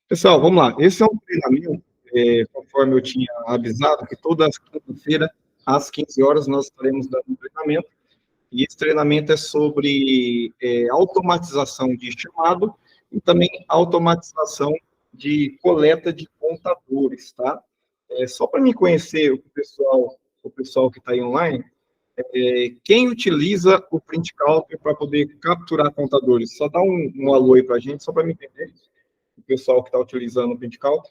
Pessoal, vamos lá. Esse é um treinamento, conforme eu tinha avisado, que toda quinta-feira, às 15 horas, nós estaremos dando um treinamento. E esse treinamento é sobre automatização de chamado e também automatização de coleta de contadores, tá? Só para me conhecer o pessoal que está aí online, quem utiliza o Print Counter para poder capturar contadores? Só dá um alô aí para a gente, só para me entender, o pessoal que está utilizando o Print Counter.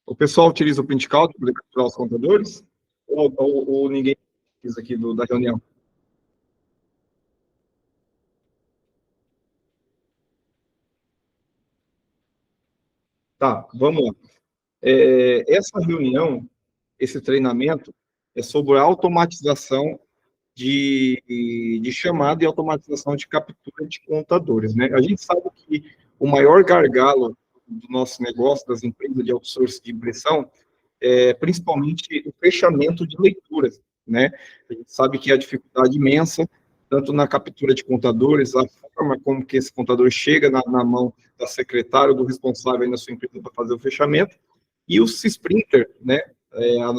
O pessoal utiliza o print count para capturar os contadores? Ou ninguém utiliza aqui da reunião? Tá, vamos lá. Essa reunião, esse treinamento, é sobre a automatização de chamada e automatização de captura de contadores, né? A gente sabe que o maior gargalo do nosso negócio, das empresas de outsourcing de impressão, principalmente o fechamento de leituras, né? A gente sabe que a dificuldade imensa, tanto na captura de contadores, a forma como que esse contador chega na mão da secretária ou do responsável aí na sua empresa para fazer o fechamento, e o Sprinter, né?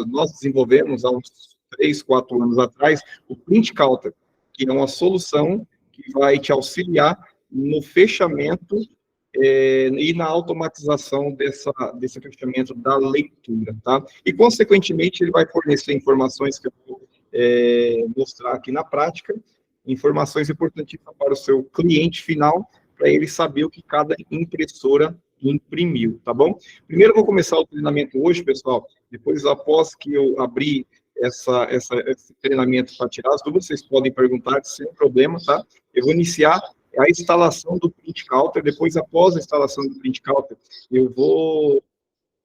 Nós desenvolvemos há uns 3, 4 anos atrás o Print Counter, que é uma solução que vai te auxiliar no fechamento e na automatização desse fechamento da leitura, tá? E, consequentemente, ele vai fornecer informações que eu vou mostrar aqui na prática, informações importantíssimas para o seu cliente final, para ele saber o que cada impressora imprimiu, tá bom? Primeiro, eu vou começar o treinamento hoje, pessoal, depois, após que eu abrir esse treinamento para tirar as dúvidas, vocês podem perguntar sem problema, tá? Eu vou iniciar a instalação do Print Counter, depois, após a instalação do Print Counter,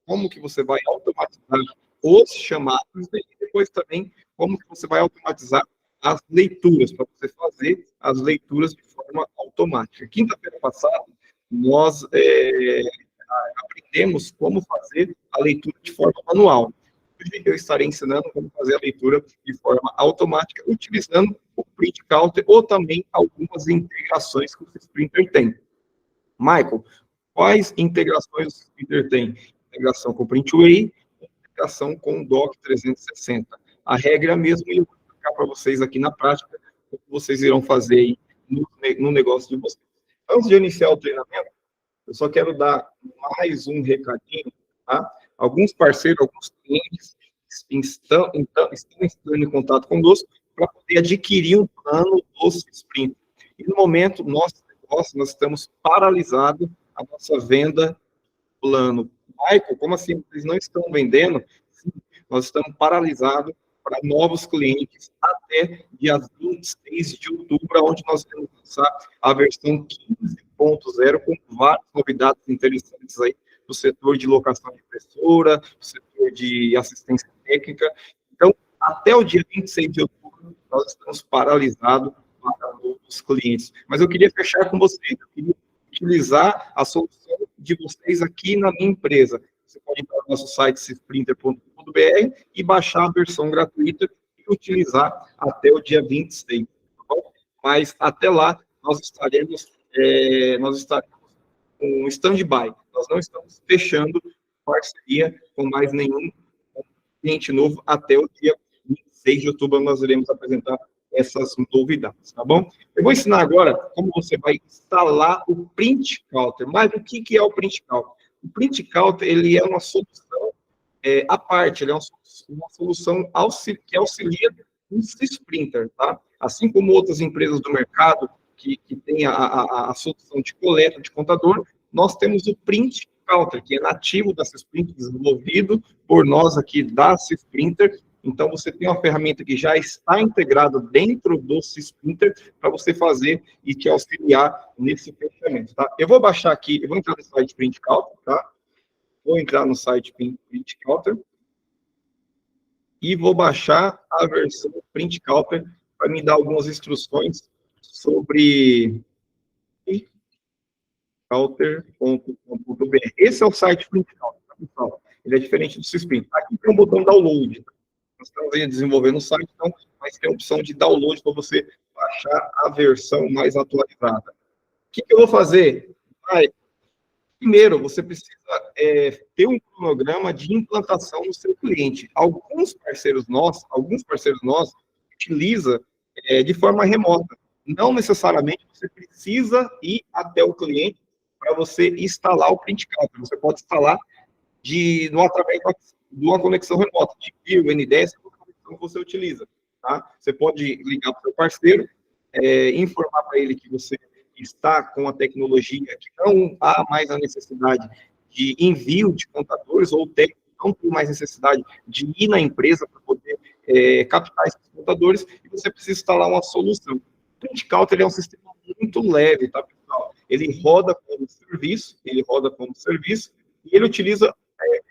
como que você vai automatizar os chamados, e depois também como que você vai automatizar as leituras, para você fazer as leituras de forma automática. Quinta-feira passada, nós aprendemos como fazer a leitura de forma manual. Hoje eu estarei ensinando como fazer a leitura de forma automática, utilizando o Print Counter ou também algumas integrações que o Sprinter tem. Michael, quais integrações o Sprinter tem? Integração com o Printway, integração com o Doc 360. A regra é a mesma e eu vou explicar para vocês aqui na prática o que vocês irão fazer aí no negócio de vocês. Antes de iniciar o treinamento, eu só quero dar mais um recadinho, tá? Alguns parceiros, alguns clientes estão entrando em contato conosco para poder adquirir um plano do Sprint. E no momento, nosso negócio, nós estamos paralisados a nossa venda do plano. Michael, como assim? Vocês não estão vendendo? Sim, nós estamos paralisados para novos clientes até dia 26 de outubro, onde nós vamos lançar a versão 15.0 com várias novidades interessantes aí do setor de locação de impressora, do setor de assistência técnica. Então, até o dia 26 de outubro, nós estamos paralisados para novos clientes. Mas eu queria fechar com vocês, eu queria utilizar a solução de vocês aqui na minha empresa. Você pode entrar no nosso site, sprinter.com.br, e baixar a versão gratuita e utilizar até o dia 26. Tá bom? Mas até lá, nós estaremos com stand-by. Nós não estamos fechando parceria com mais nenhum cliente novo até o dia 26 de outubro. Nós iremos apresentar essas novidades, tá bom? Eu vou ensinar agora como você vai instalar o Print Counter. Mas o que é o Print Counter? O Print Counter, ele é uma solução à parte, ele é uma solução que auxilia o Sprinter, tá? Assim como outras empresas do mercado que têm a solução de coleta de contador, nós temos o Print Counter, que é nativo da Sprinter, desenvolvido por nós aqui da Sprinter. Então, você tem uma ferramenta que já está integrada dentro do Sprinter para você fazer e te auxiliar nesse fechamento, tá? Eu vou baixar aqui, eu vou entrar no site Print Counter, tá? Vou entrar no site Print Counter e vou baixar a versão Print Counter para me dar algumas instruções sobre counter.com.br. Esse é o site Print Counter. Tá? pessoal? Ele é diferente do Sysprinter. Aqui tem um botão download. Nós estamos aí desenvolvendo o site, então, mas tem a opção de download para você baixar a versão mais atualizada. O que eu vou fazer? Primeiro, você precisa ter um cronograma de implantação no seu cliente. Alguns parceiros nossos utilizam de forma remota. Não necessariamente você precisa ir até o cliente para você instalar o Print Counter. Você pode instalar através de uma conexão remota, de Fio, N10, a conexão que você utiliza. Tá? Você pode ligar para o seu parceiro, informar para ele que você está com a tecnologia, que não há mais a necessidade de envio de contadores, ou o técnico não tem mais necessidade de ir na empresa para poder captar esses contadores, e você precisa instalar uma solução. O Print Counter é um sistema muito leve, tá, pessoal? Ele roda como serviço, e ele utiliza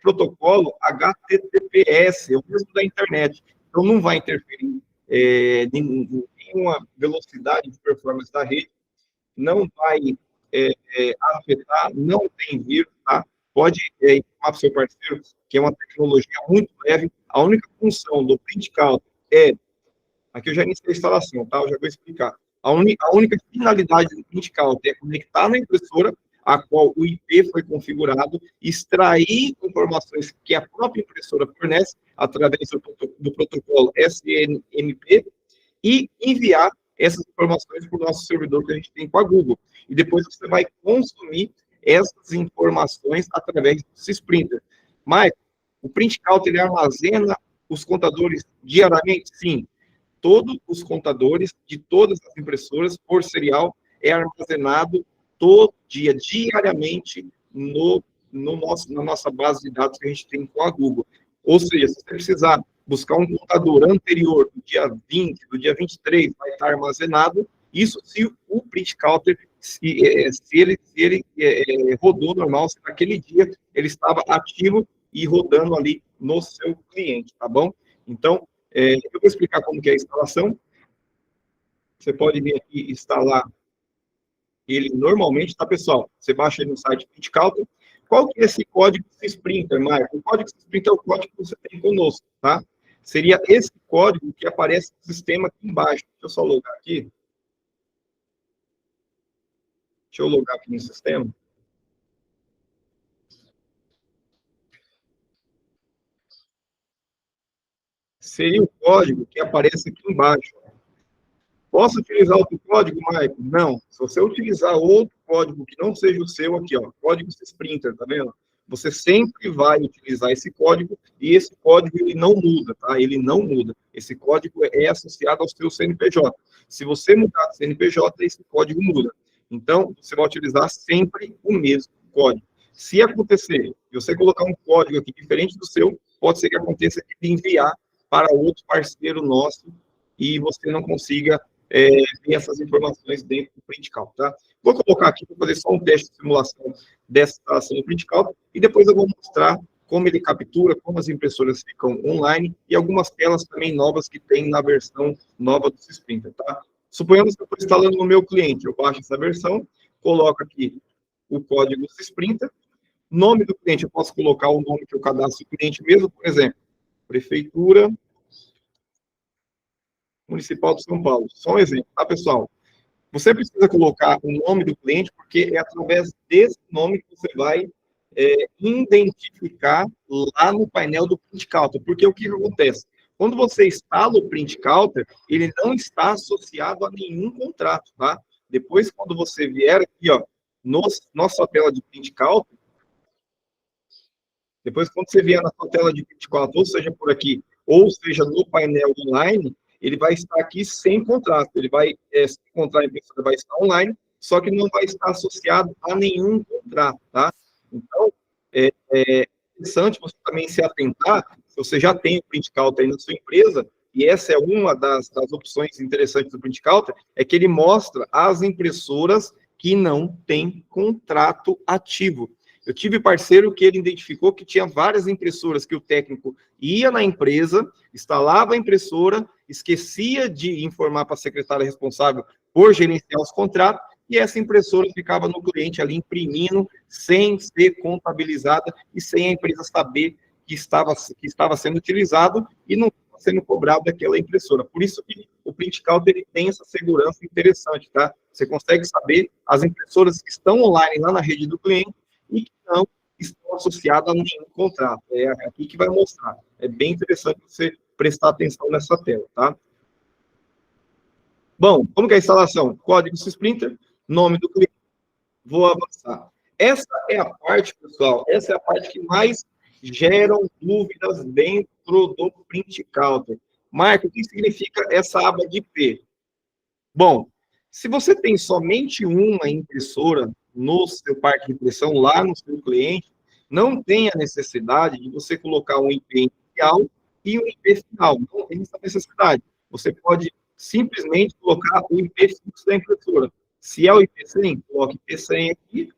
protocolo HTTPS, é o mesmo da internet. Então, não vai interferir em nenhuma velocidade de performance da rede, não vai afetar, não tem vírus, tá? Pode informar para o seu parceiro que é uma tecnologia muito leve. A única função do Print Counter aqui eu já iniciei a instalação, tá? Eu já vou explicar. A única finalidade do Print Counter é conectar na impressora, a qual o IP foi configurado, extrair informações que a própria impressora fornece através do protocolo SNMP e enviar essas informações para o nosso servidor que a gente tem com a Google. E depois você vai consumir essas informações através do Sysprinter. Mas o Print Counter, ele armazena os contadores diariamente? Sim. Todos os contadores de todas as impressoras por serial é armazenado todo dia, diariamente, na nossa base de dados que a gente tem com a Google. Ou seja, se você precisar buscar um contador anterior, do dia 20, do dia 23, vai estar armazenado. Isso se o Print Counter, se ele rodou normal, se naquele dia ele estava ativo e rodando ali no seu cliente, tá bom? Então, eu vou explicar como que é a instalação. Você pode vir aqui instalar ele normalmente, tá, pessoal? Você baixa aí no site Print Counter. Qual que é esse código Sysprinter, Marco? O código Sysprinter é o código que você tem conosco, tá? Seria esse código que aparece no sistema aqui embaixo. Deixa eu só logar aqui. Deixa eu logar aqui no sistema. Seria o código que aparece aqui embaixo. Posso utilizar outro código, Maicon? Não. Se você utilizar outro código que não seja o seu, aqui, ó, código Sysprinter, tá vendo? Você sempre vai utilizar esse código, e esse código ele não muda, tá? Ele não muda. Esse código é associado ao seu CNPJ. Se você mudar de CNPJ, esse código muda. Então, você vai utilizar sempre o mesmo código. Se acontecer, e você colocar um código aqui diferente do seu, pode ser que aconteça de enviar para outro parceiro nosso e você não consiga ver essas informações dentro do Print Counter, tá? Vou colocar aqui para fazer só um teste de simulação dessa instalação do Print Counter e depois eu vou mostrar como ele captura, como as impressoras ficam online e algumas telas também novas que tem na versão nova do Sysprinter, tá? Suponhamos que eu estou instalando no meu cliente, eu baixo essa versão, coloco aqui o código Sysprinter, nome do cliente, eu posso colocar o nome que eu cadastro do cliente mesmo, por exemplo, Prefeitura Municipal de São Paulo. Só um exemplo, tá, pessoal? Você precisa colocar o nome do cliente, porque é através desse nome que você vai identificar lá no painel do Print Counter. Porque o que acontece? Quando você instala o Print Counter, ele não está associado a nenhum contrato, tá? Depois, quando você vier aqui, ó, nossa tela de Print Counter, depois, quando você vier na sua tela de Print Counter, ou seja por aqui, ou seja no painel online, ele vai estar aqui sem contrato. Ele vai se encontrar, a impressora vai estar online, só que não vai estar associado a nenhum contrato, tá? Então, é interessante você também se atentar, se você já tem o Print Counter aí na sua empresa, e essa é uma das opções interessantes do Print Counter, é que ele mostra as impressoras que não têm contrato ativo. Eu tive parceiro que ele identificou que tinha várias impressoras que o técnico ia na empresa, instalava a impressora, esquecia de informar para a secretária responsável por gerenciar os contratos, e essa impressora ficava no cliente ali imprimindo, sem ser contabilizada e sem a empresa saber que estava sendo utilizado e não estava sendo cobrado daquela impressora. Por isso que o Print Counter ele tem essa segurança interessante, tá? Você consegue saber as impressoras que estão online lá na rede do cliente e que não estão associadas a nenhum contrato. É aqui que vai mostrar. É bem interessante você prestar atenção nessa tela, tá? Bom, como que é a instalação? Código Sprinter, nome do cliente, vou avançar. Essa é a parte, pessoal, essa é a parte que mais geram dúvidas dentro do Print Counter. Marco, o que significa essa aba de IP? Bom, se você tem somente uma impressora no seu parque de impressão, lá no seu cliente, não tem a necessidade de você colocar um IP inicial e um IP final. Não tem essa necessidade. Você pode simplesmente colocar o IP fixo da impressora. Se é o IP 100, coloque IP 100 aqui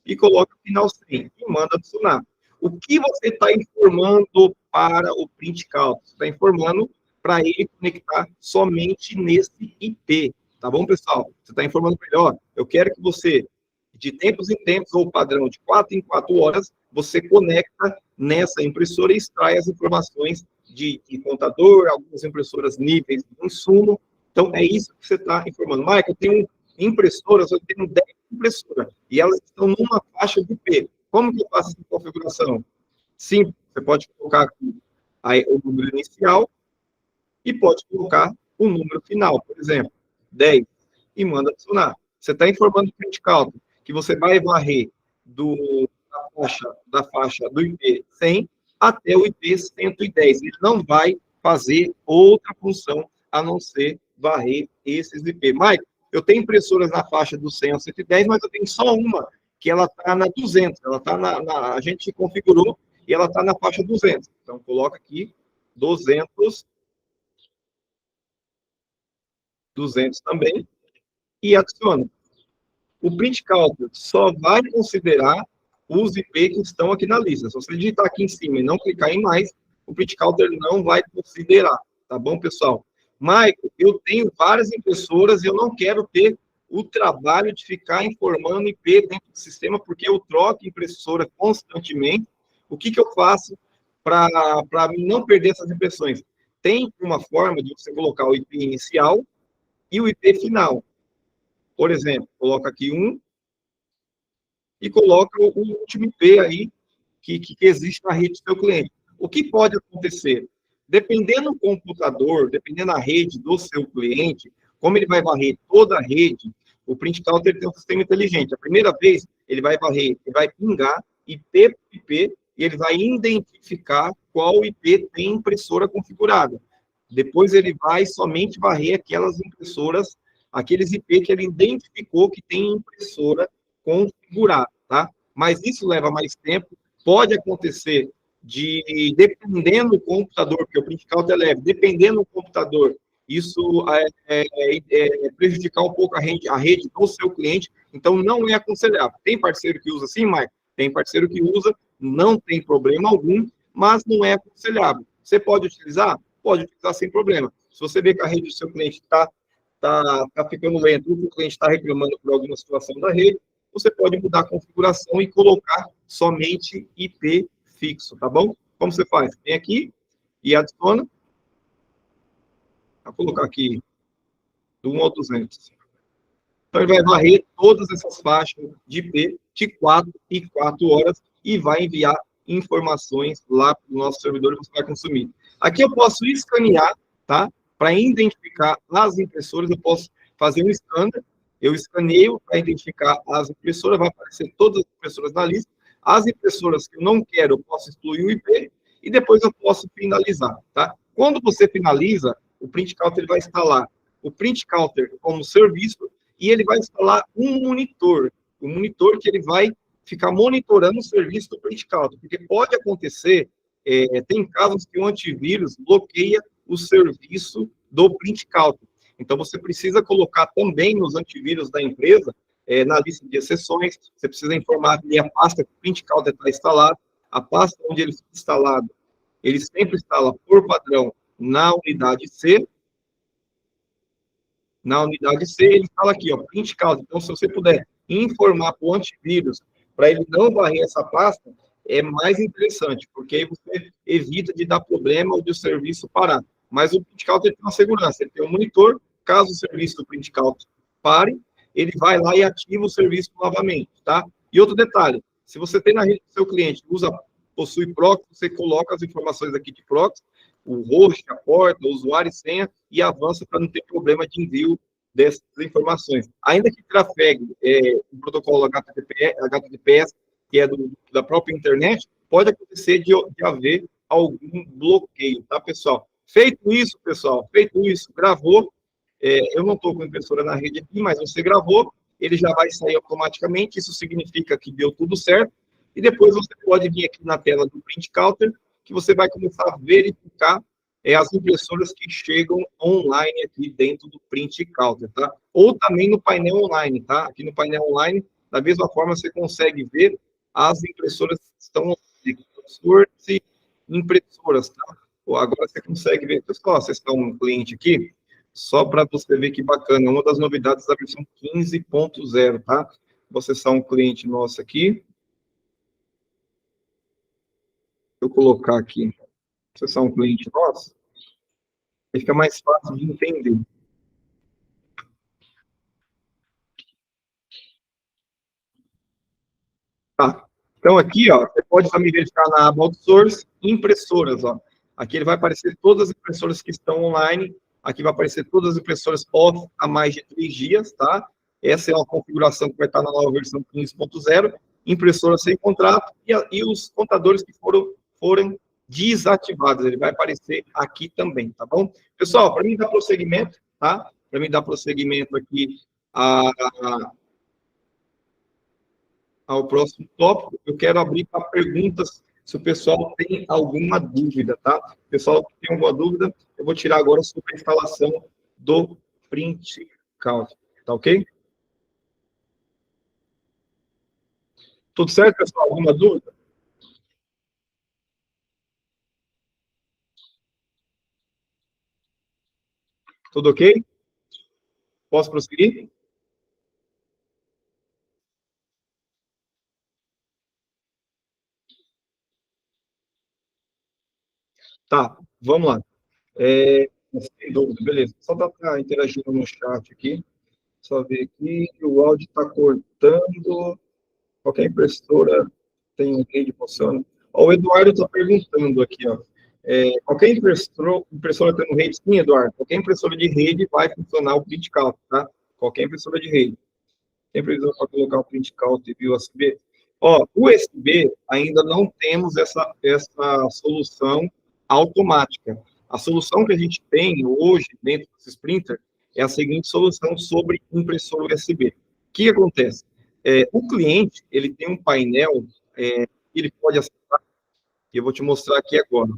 e coloque o final 100 e manda adicionar. O que você está informando para o Print Counter? Você está informando para ele conectar somente nesse IP, tá bom, pessoal? Você está informando melhor. Eu quero que você, de tempos em tempos, ou padrão de 4 em 4 horas, você conecta nessa impressora e extrai as informações de contador, algumas impressoras níveis de insumo. Então, é isso que você está informando. Michael, eu tenho impressoras, eu tenho 10 impressoras, e elas estão numa faixa de IP. Como que eu faço essa configuração? Sim, você pode colocar aqui aí, o número inicial e pode colocar o número final, por exemplo, 10, e manda adicionar. Você está informando o Print Counter que você vai varrer da faixa do IP 100 até o IP 110. Ele não vai fazer outra função a não ser varrer esses IP. Mike, eu tenho impressoras na faixa do 100 ao 110, mas eu tenho só uma, que ela está na 200. Ela está a gente configurou e ela está na faixa 200. Então, coloca aqui 200 também, e adiciona. O Print Counter só vai considerar os IP que estão aqui na lista. Se você digitar aqui em cima e não clicar em mais, o Print Counter não vai considerar, tá bom, pessoal? Michael, eu tenho várias impressoras e eu não quero ter o trabalho de ficar informando IP dentro do sistema, porque eu troco impressora constantemente. O que eu faço para não perder essas impressões? Tem uma forma de você colocar o IP inicial e o IP final. Por exemplo, coloca aqui um e coloca o último IP aí que existe na rede do seu cliente. O que pode acontecer? Dependendo do computador, dependendo da rede do seu cliente, como ele vai varrer toda a rede, o Print Counter tem um sistema inteligente. A primeira vez, ele vai varrer, ele vai pingar IP por IP, e ele vai identificar qual IP tem impressora configurada. Depois ele vai somente varrer aquelas impressoras, aqueles IP que ele identificou que tem impressora configurada, tá? Mas isso leva mais tempo, pode acontecer dependendo do computador, porque o Print Counter é leve, dependendo do computador, isso prejudicar um pouco a rede do seu cliente, então não é aconselhável. Tem parceiro que usa assim, Mike? Tem parceiro que usa, não tem problema algum, mas não é aconselhável. Você pode utilizar? Pode utilizar sem problema. Se você vê que a rede do seu cliente está ficando lenta, ou que o cliente está reclamando por alguma situação da rede, você pode mudar a configuração e colocar somente IP fixo, tá bom? Como você faz? Vem aqui e adiciona. Vou colocar aqui do 1 ao 200. Então, ele vai varrer todas essas faixas de IP de 4 e 4 horas e vai enviar informações lá para o nosso servidor que você vai consumir. Aqui eu posso escanear, tá? Para identificar as impressoras, eu posso fazer um scanner. Eu escaneio para identificar as impressoras, vai aparecer todas as impressoras na lista. As impressoras que eu não quero, eu posso excluir o IP e depois eu posso finalizar, tá? Quando você finaliza, o Print Counter vai instalar o Print Counter como serviço e ele vai instalar um monitor que ele vai ficar monitorando o serviço do Print Counter, porque pode acontecer, tem casos que o antivírus bloqueia o serviço do Print Counter. Então, você precisa colocar também nos antivírus da empresa, na lista de exceções, você precisa informar que a pasta que o Print Counter está instalado, a pasta onde ele está instalado, ele sempre instala por padrão na unidade C, na unidade C, ele fala aqui, ó, print causa. Então, se você puder informar para o antivírus, para ele não varrer essa pasta, é mais interessante, porque aí você evita de dar problema ou de o serviço parar. Mas o print counter tem uma segurança, ele tem um monitor, caso o serviço do print counter pare, ele vai lá e ativa o serviço novamente, tá? E outro detalhe, se você tem na rede do seu cliente, possui proxy, você coloca as informações aqui de proxy, o host, a porta, o usuário e senha, e avança para não ter problema de envio dessas informações. Ainda que trafegue o protocolo HTTPS, que é da própria internet, pode acontecer de haver algum bloqueio, tá, pessoal? Feito isso, pessoal, gravou, eu não estou com a impressora na rede aqui, mas você gravou, ele já vai sair automaticamente, isso significa que deu tudo certo, e depois você pode vir aqui na tela do Print Counter, que você vai começar a verificar as impressoras que chegam online aqui dentro do Print Counter, tá? Ou também no painel online, tá? Aqui no painel online, da mesma forma, você consegue ver as impressoras que estão aqui, source impressoras, tá? Agora você consegue ver, pessoal, vocês estão um cliente aqui, só para você ver que bacana, uma das novidades da versão 15.0, tá? Vocês são um cliente nosso aqui. Eu colocar aqui, vocês são um cliente nosso, fica mais fácil de entender. Tá. Então, aqui, ó, você pode também verificar na aba Outsource, impressoras, ó. Aqui ele vai aparecer todas as impressoras que estão online, aqui vai aparecer todas as impressoras off há mais de 3 dias, tá? Essa é uma configuração que vai estar na nova versão 15.0, impressoras sem contrato, e os contadores que foram desativados, ele vai aparecer aqui também, tá bom? Pessoal, para mim dar prosseguimento, tá? Para mim dar prosseguimento aqui ao próximo tópico, eu quero abrir para perguntas, se o pessoal tem alguma dúvida, tá? Pessoal que tem alguma dúvida, eu vou tirar agora sobre a instalação do Print Counter, tá ok? Tudo certo, pessoal? Alguma dúvida? Tudo ok? Posso prosseguir? Tá, vamos lá. Sem dúvida, beleza. Só para estar interagindo no chat aqui, só ver aqui, o áudio está cortando. Qualquer impressora tem um rede funciona. Ó, o Eduardo está perguntando aqui, ó. Qualquer impressora tendo rede, sim, Eduardo, qualquer impressora de rede vai funcionar o print count, tá? Qualquer impressora de rede. Tem previsão para colocar o print count via USB? Ó, USB ainda não temos essa solução automática. A solução que a gente tem hoje dentro do Sprinter é a seguinte solução sobre impressora USB. O que acontece? O cliente, ele tem um painel que ele pode acessar, e eu vou te mostrar aqui agora.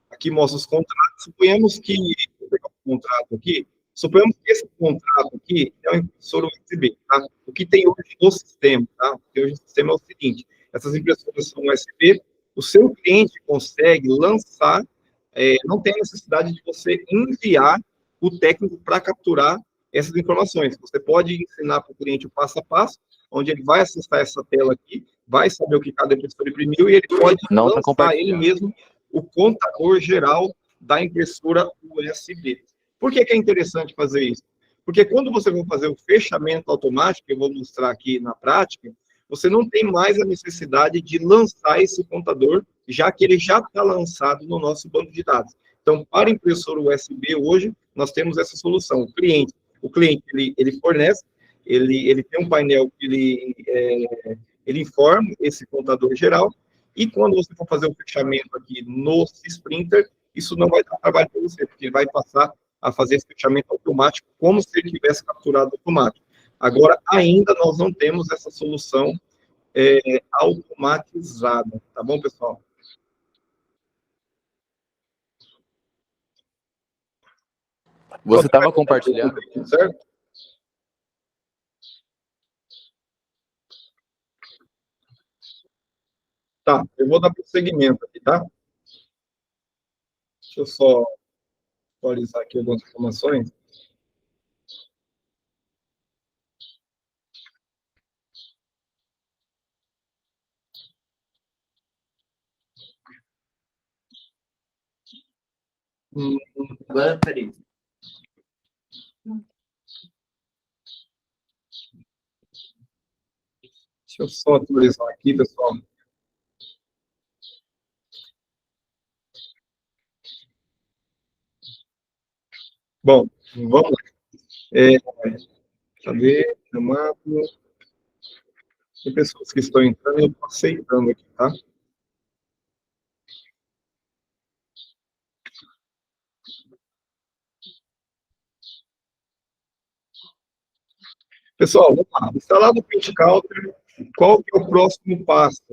Aqui mostra os contratos. Suponhamos que, vou pegar um contrato aqui, suponhamos que esse contrato aqui é um impressor USB, tá? O que tem hoje no sistema, tá? Porque hoje o sistema é o seguinte, essas impressoras são USB, o seu cliente consegue lançar, não tem necessidade de você enviar o técnico para capturar essas informações. Você pode ensinar para o cliente o passo a passo, onde ele vai acessar essa tela aqui, vai saber o que cada impressora imprimiu e ele pode lançar ele mesmo o contador geral da impressora USB. Por que é interessante fazer isso? Porque quando você for fazer o fechamento automático, que eu vou mostrar aqui na prática, você não tem mais a necessidade de lançar esse contador, já que ele já está lançado no nosso banco de dados. Então, para impressora USB hoje, nós temos essa solução. O cliente ele fornece, ele tem um painel que ele informa esse contador geral, e quando você for fazer o fechamento aqui no Sprinter, isso não vai dar trabalho para você, porque ele vai passar a fazer esse fechamento automático, como se ele tivesse capturado automático. Agora, ainda nós não temos essa solução automatizada, tá bom, pessoal? Você estava compartilhando? Certo? Tá, eu vou dar prosseguimento aqui, tá? Deixa eu só atualizar aqui algumas informações. Agora, peraí. Deixa eu só atualizar aqui, pessoal. Bom, vamos lá. Cadê? Chamado. Tem pessoas que estão entrando e eu estou aceitando aqui, tá? Pessoal, vamos lá. Instalado o Print Counter, qual que é o próximo passo?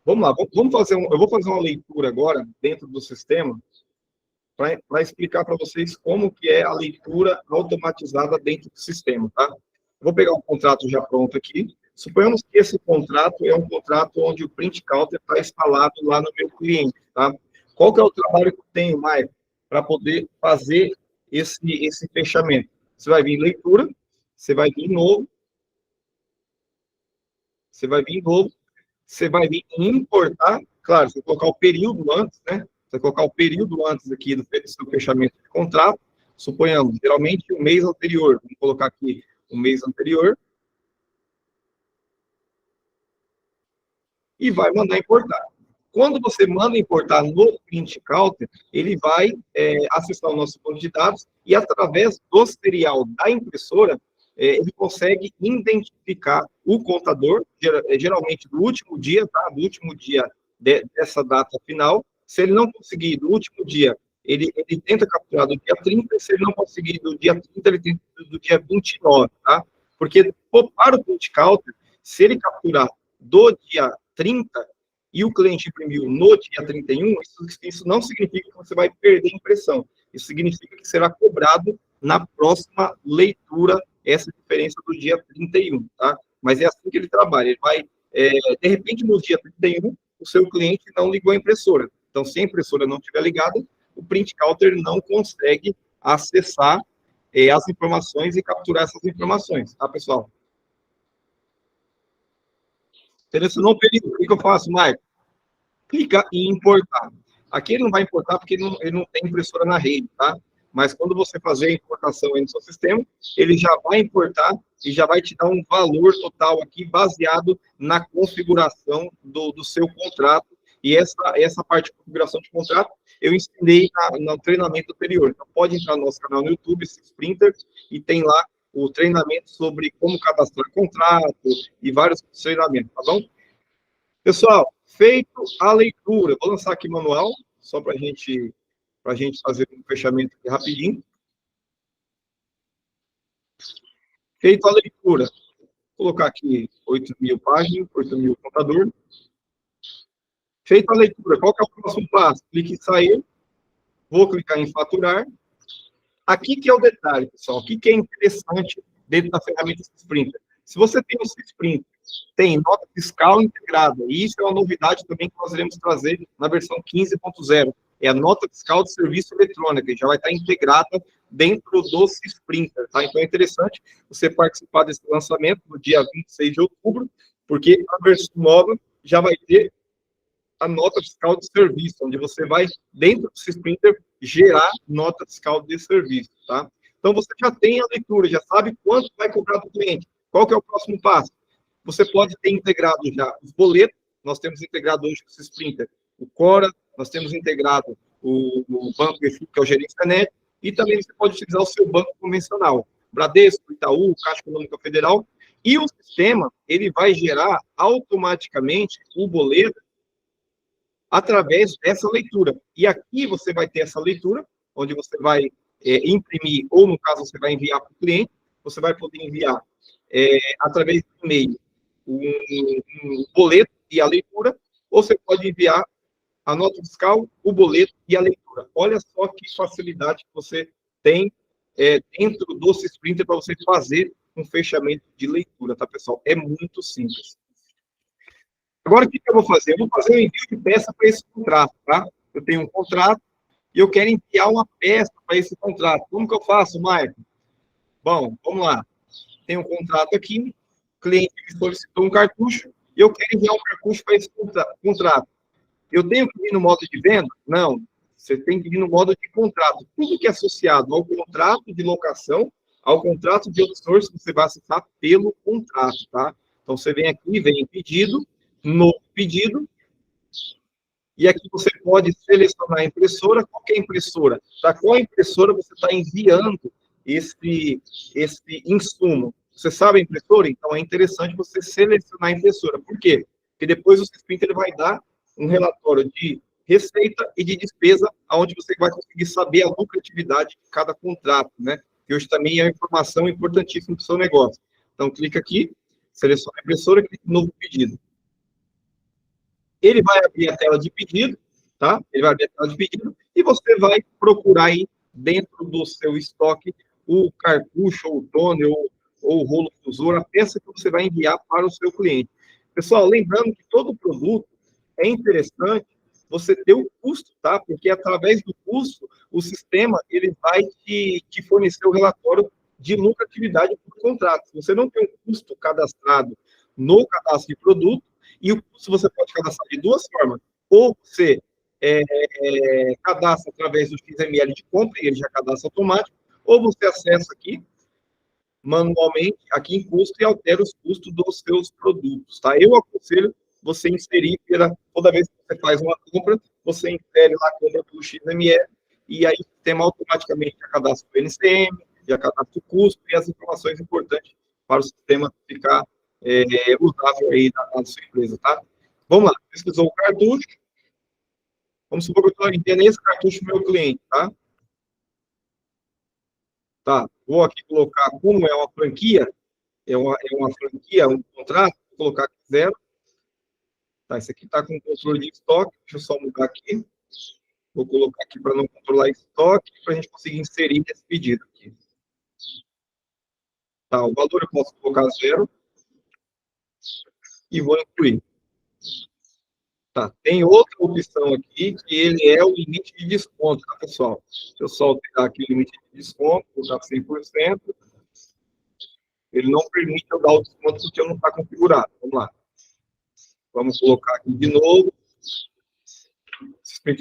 Vamos lá, vamos fazer eu vou fazer uma leitura agora dentro do sistema para explicar para vocês como que é a leitura automatizada dentro do sistema, tá? Eu vou pegar um contrato já pronto aqui. Suponhamos que esse contrato é um contrato onde o Print Counter está instalado lá no meu cliente, tá? Qual que é o trabalho que eu tenho, Maicon, para poder fazer esse fechamento? Você vai vir em leitura, você vai vir novo, você vai vir novo, você vai vir importar, claro, você vai colocar o período antes, né? Você vai colocar o período antes aqui do seu fechamento de contrato, suponhamos, geralmente o mês anterior, vamos colocar aqui o mês anterior, e vai mandar importar. Quando você manda importar no Print Counter, ele vai acessar o nosso banco de dados e, através do serial da impressora, ele consegue identificar o contador, geralmente do último dia, tá? Do último dia dessa data final. Se ele não conseguir do último dia, ele tenta capturar do dia 30, se ele não conseguir do dia 30, ele tenta do dia 29, tá? Porque para o Print Counter, se ele capturar do dia 30 e o cliente imprimiu no dia 31, isso não significa que você vai perder a impressão. Isso significa que será cobrado na próxima leitura essa diferença do dia 31, tá? Mas é assim que ele trabalha. Ele vai, de repente, no dia 31, o seu cliente não ligou a impressora. Então, se a impressora não estiver ligada, o Print Counter não consegue acessar as informações e capturar essas informações, tá, pessoal? Selecionou o período, o que eu faço, Maicon? Clica em importar. Aqui ele não vai importar porque ele não tem impressora na rede, tá? Mas quando você fazer a importação aí no seu sistema, ele já vai importar e já vai te dar um valor total aqui baseado na configuração do seu contrato. E essa parte de configuração de contrato eu ensinei no treinamento anterior. Então, pode entrar no nosso canal no YouTube, Sprinter, e tem lá o treinamento sobre como cadastrar contrato e vários treinamentos, tá bom? Pessoal, feito a leitura, vou lançar aqui manual, só para a gente fazer um fechamento aqui rapidinho. Feito a leitura, vou colocar aqui 8.000 páginas, 8.000 contador. Feito a leitura, qual que é o próximo passo? Clique em sair, vou clicar em faturar. Aqui que é o detalhe, pessoal, o que é interessante dentro da ferramenta Sprinter. Se você tem o Sprinter, tem nota fiscal integrada, e isso é uma novidade também que nós iremos trazer na versão 15.0, é a nota fiscal de serviço eletrônica, que já vai estar integrada dentro do Sprinter, tá? Então é interessante você participar desse lançamento no dia 26 de outubro, porque a versão nova já vai ter a nota fiscal de serviço, onde você vai, dentro do Sprinter, gerar nota fiscal de serviço, tá? Então, você já tem a leitura, já sabe quanto vai cobrar do cliente. Qual que é o próximo passo? Você pode ter integrado já os boletos, nós temos integrado hoje com o Sprinter o Cora, nós temos integrado o Banco EFI, que é o Gerência Net, e também você pode utilizar o seu banco convencional, Bradesco, Itaú, Caixa Econômica Federal, e o sistema, ele vai gerar automaticamente o boleto através dessa leitura. E aqui você vai ter essa leitura, onde você vai imprimir, ou no caso você vai enviar para o cliente, você vai poder enviar através do e-mail um boleto e a leitura, ou você pode enviar a nota fiscal, o boleto e a leitura. Olha só que facilidade que você tem dentro do Sprinter para você fazer um fechamento de leitura, tá, pessoal? É muito simples. Agora, o que eu vou fazer? Eu vou fazer um envio de peça para esse contrato, tá? Eu tenho um contrato e eu quero enviar uma peça para esse contrato. Como que eu faço, Maicon? Bom, vamos lá. Tem um contrato aqui, o cliente me solicitou um cartucho e eu quero enviar um cartucho para esse contrato. Eu tenho que ir no modo de venda? Não. Você tem que vir no modo de contrato. Tudo que é associado ao contrato de locação, ao contrato de outsourcing, você vai acessar pelo contrato, tá? Então, você vem aqui, vem em pedido, novo pedido, e aqui você pode selecionar a impressora. Qual que é a impressora? Para qual impressora você está enviando esse insumo? Você sabe a impressora? Então, é interessante você selecionar a impressora. Por quê? Porque depois o Sprinter ele vai dar um relatório de receita e de despesa, onde você vai conseguir saber a lucratividade de cada contrato, né? Que hoje também é uma informação importantíssima para o seu negócio. Então, clica aqui, seleciona a impressora, clica em novo pedido. Ele vai abrir a tela de pedido, tá? Ele vai abrir a tela de pedido e você vai procurar aí dentro do seu estoque o cartucho, ou o toner, ou o rolo fusor, a peça que você vai enviar para o seu cliente. Pessoal, lembrando que todo produto é interessante você ter o custo, tá? Porque através do custo, o sistema ele vai te fornecer o relatório de lucratividade por contrato. Se você não tem um custo cadastrado no cadastro de produto, e o custo você pode cadastrar de duas formas. Ou você cadastra através do XML de compra, e ele já cadastra automático, ou você acessa aqui, manualmente, aqui em custo, e altera os custos dos seus produtos, tá? Eu aconselho você inserir, toda vez que você faz uma compra, você insere lá a compra pelo XML, e aí o sistema automaticamente já cadastra o NCM, já cadastra o custo e as informações importantes para o sistema ficar usável aí na sua empresa, tá? Vamos lá, pesquisou o cartucho. Vamos supor que eu estou enviando esse cartucho para o meu cliente, tá? Tá, vou aqui colocar, como é uma franquia, é uma franquia, um contrato, vou colocar aqui 0. Tá, esse aqui está com controle de estoque, deixa eu só mudar aqui. Vou colocar aqui para não controlar estoque, para a gente conseguir inserir esse pedido aqui. Tá, o valor eu posso colocar 0. E vou incluir. Tá, tem outra opção aqui, que ele é o limite de desconto, tá, pessoal? Deixa eu só alterar aqui o limite de desconto, colocar 100%. Ele não permite eu dar o desconto porque não está configurado. Vamos lá. Vamos colocar aqui de novo.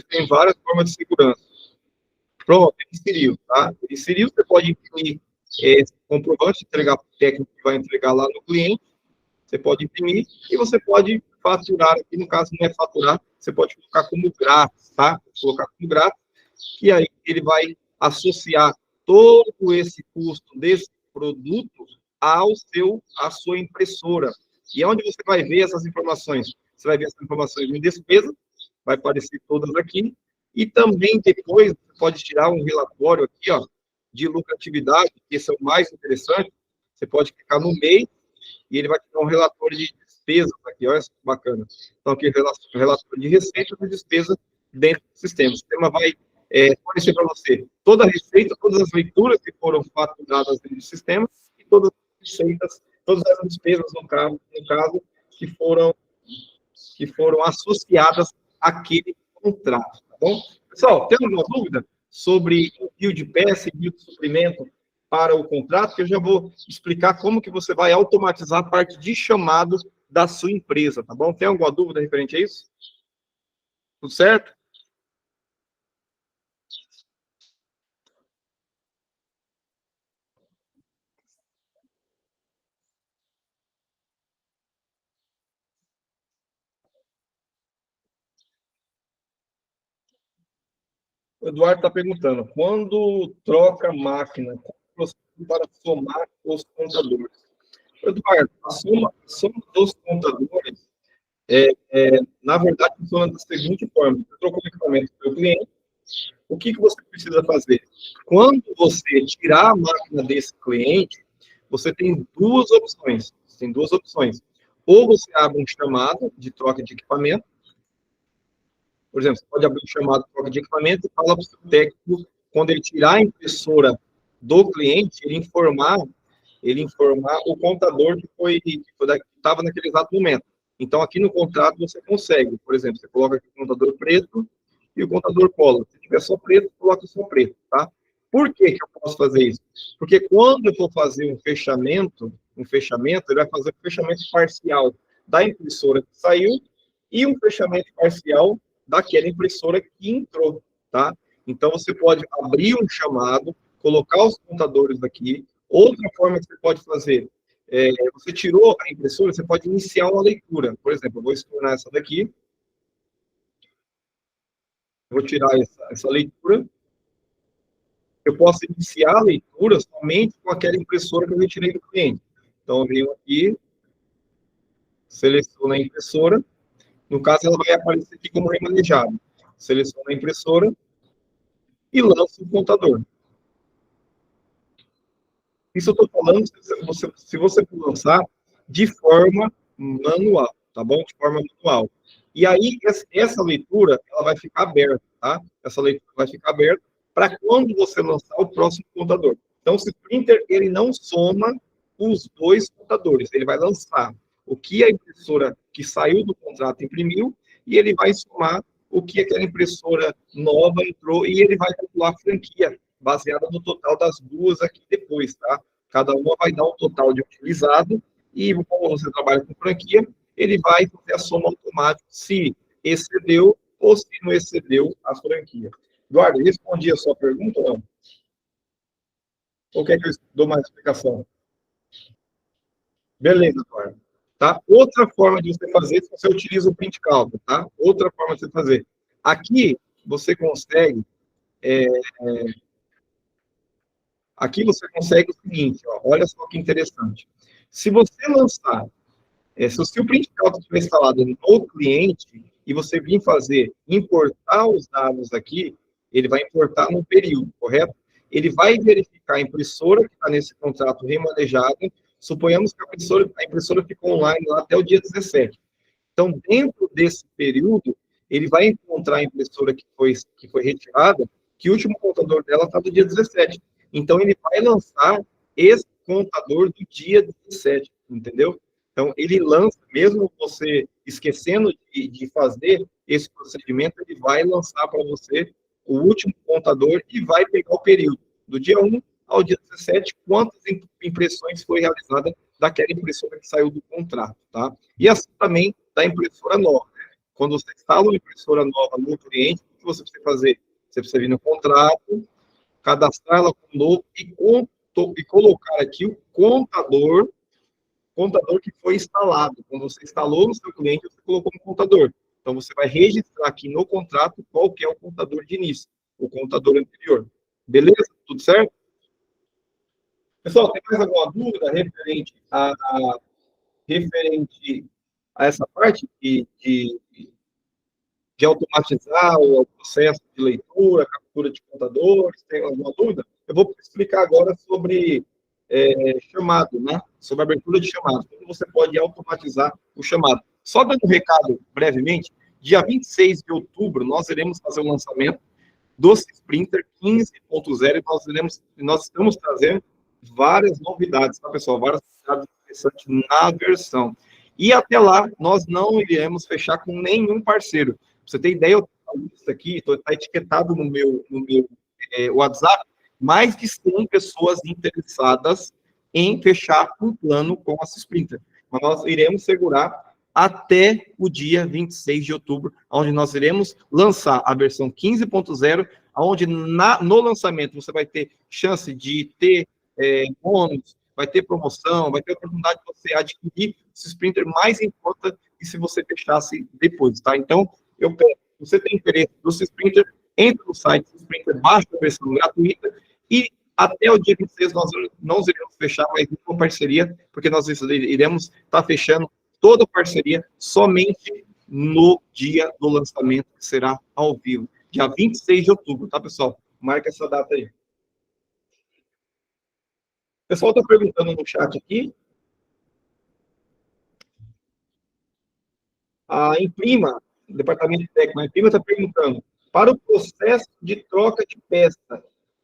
Tem várias formas de segurança. Pronto, ele inseriu, tá? Ele inseriu, você pode imprimir esse comprovante, entregar para o técnico que vai entregar lá no cliente. Você pode imprimir e você pode faturar, aqui no caso não é faturar, você pode colocar como grátis, tá? Colocar como grátis, e aí ele vai associar todo esse custo desse produto à sua impressora. E onde você vai ver essas informações? Você vai ver essas informações em despesa, vai aparecer todas aqui, e também depois você pode tirar um relatório aqui, ó, de lucratividade, que esse é o mais interessante. Você pode clicar no meio e ele vai te dar um relatório de despesas aqui, olha que bacana. Então, aqui relatório de receita e despesa dentro do sistema. O sistema vai fornecer para você toda a receita, todas as leituras que foram faturadas dentro do sistema e todas as receitas, todas as despesas, no caso que foram associadas àquele contrato, tá bom? Pessoal, tem alguma dúvida sobre envio de peça e envio de suprimento para o contrato, que eu já vou explicar como que você vai automatizar a parte de chamado da sua empresa, tá bom? Tem alguma dúvida referente a isso? Tudo certo? O Eduardo está perguntando, quando troca máquina, para somar os contadores? Eduardo, a soma dos contadores, na verdade, funciona da seguinte forma. Você trocou o equipamento do seu cliente, o que você precisa fazer? Quando você tirar a máquina desse cliente, você tem duas opções. Ou você abre um chamado de troca de equipamento. Por exemplo, você pode abrir um chamado de troca de equipamento e falar para o seu técnico, quando ele tirar a impressora do cliente, ele informar o contador que estava naquele exato momento. Então, aqui no contrato, você consegue, por exemplo, você coloca aqui o contador preto e o contador cola. Se tiver só preto, coloca só preto, tá? Por que eu posso fazer isso? Porque quando eu for fazer um fechamento, ele vai fazer um fechamento parcial da impressora que saiu e um fechamento parcial daquela impressora que entrou. tá? Então, você pode abrir um chamado, colocar os contadores aqui. Outra forma que você pode fazer, você tirou a impressora, você pode iniciar uma leitura. Por exemplo, eu vou explanar essa daqui. Vou tirar essa leitura. Eu posso iniciar a leitura somente com aquela impressora que eu retirei do cliente. Então, eu venho aqui, seleciono a impressora. No caso, ela vai aparecer aqui como remanejado. Seleciono a impressora e lanço o contador. Isso eu estou falando se você for lançar de forma manual, tá bom? De forma manual. E aí, essa leitura, ela vai ficar aberta, tá? Essa leitura vai ficar aberta para quando você lançar o próximo contador. Então, o Sprinter, ele não soma os dois contadores. Ele vai lançar o que a impressora que saiu do contrato imprimiu e ele vai somar o que aquela impressora nova entrou e ele vai calcular a franquia baseada no total das duas aqui depois, tá? Cada uma vai dar um total de utilizado e, como você trabalha com franquia, ele vai fazer a soma automática se excedeu ou se não excedeu a franquia. Eduardo, respondi a sua pergunta ou não? Ou quer que eu dou mais explicação? Beleza, Eduardo. Tá? Outra forma de você fazer, se você utiliza o print calc, tá? Outra forma de você fazer. Aqui, você consegue aqui você consegue o seguinte, ó, olha só que interessante. Se você lançar, se o print calc estiver instalado no cliente e você vir importar os dados aqui, ele vai importar no período, correto? Ele vai verificar a impressora que está nesse contrato remanejado. Suponhamos que a impressora ficou online lá até o dia 17. Então, dentro desse período, ele vai encontrar a impressora que foi retirada, que o último contador dela está do dia 17. Então, ele vai lançar esse contador do dia 17, entendeu? Então, ele lança, mesmo você esquecendo de fazer esse procedimento, ele vai lançar para você o último contador e vai pegar o período do dia 1 ao dia 17, quantas impressões foi realizada daquela impressora que saiu do contrato, tá? E assim também da impressora nova. Quando você instala uma impressora nova no cliente, o que você precisa fazer? Você precisa vir no contrato, cadastrar ela com novo e colocar aqui o contador que foi instalado. Quando você instalou no seu cliente, você colocou um contador. Então, você vai registrar aqui no contrato qual que é o contador de início, o contador anterior. Beleza? Tudo certo? Pessoal, tem mais alguma dúvida referente a essa parte de automatizar o processo de leitura, captura de contadores? Tem alguma dúvida? Eu vou explicar agora sobre chamado, né? Sobre abertura de chamado. Como você pode automatizar o chamado. Só dando um recado brevemente, dia 26 de outubro, nós iremos fazer o lançamento do Sprinter 15.0 e nós estamos trazendo várias novidades, tá, pessoal? Várias novidades interessantes na versão. E até lá, nós não iremos fechar com nenhum parceiro. Pra você ter ideia, eu tenho isso aqui, está etiquetado no meu WhatsApp, mais de 100 pessoas interessadas em fechar um plano com a Sprinter. Mas nós iremos segurar até o dia 26 de outubro, onde nós iremos lançar a versão 15.0, onde no lançamento você vai ter chance de ter bônus, vai ter promoção, vai ter oportunidade de você adquirir esse Sprinter mais em conta que se você fechasse depois, tá? Então, eu peço, se você tem interesse no Sprinter, entre no site do Sprinter, baixa a versão gratuita e até o dia 26 nós não iremos fechar mais uma parceria, porque nós iremos estar fechando toda a parceria somente no dia do lançamento, que será ao vivo, dia 26 de outubro, tá, pessoal? Marca essa data aí. O pessoal está perguntando no chat aqui. A Imprima, o departamento técnico, a Imprima está perguntando, para o processo de troca de peça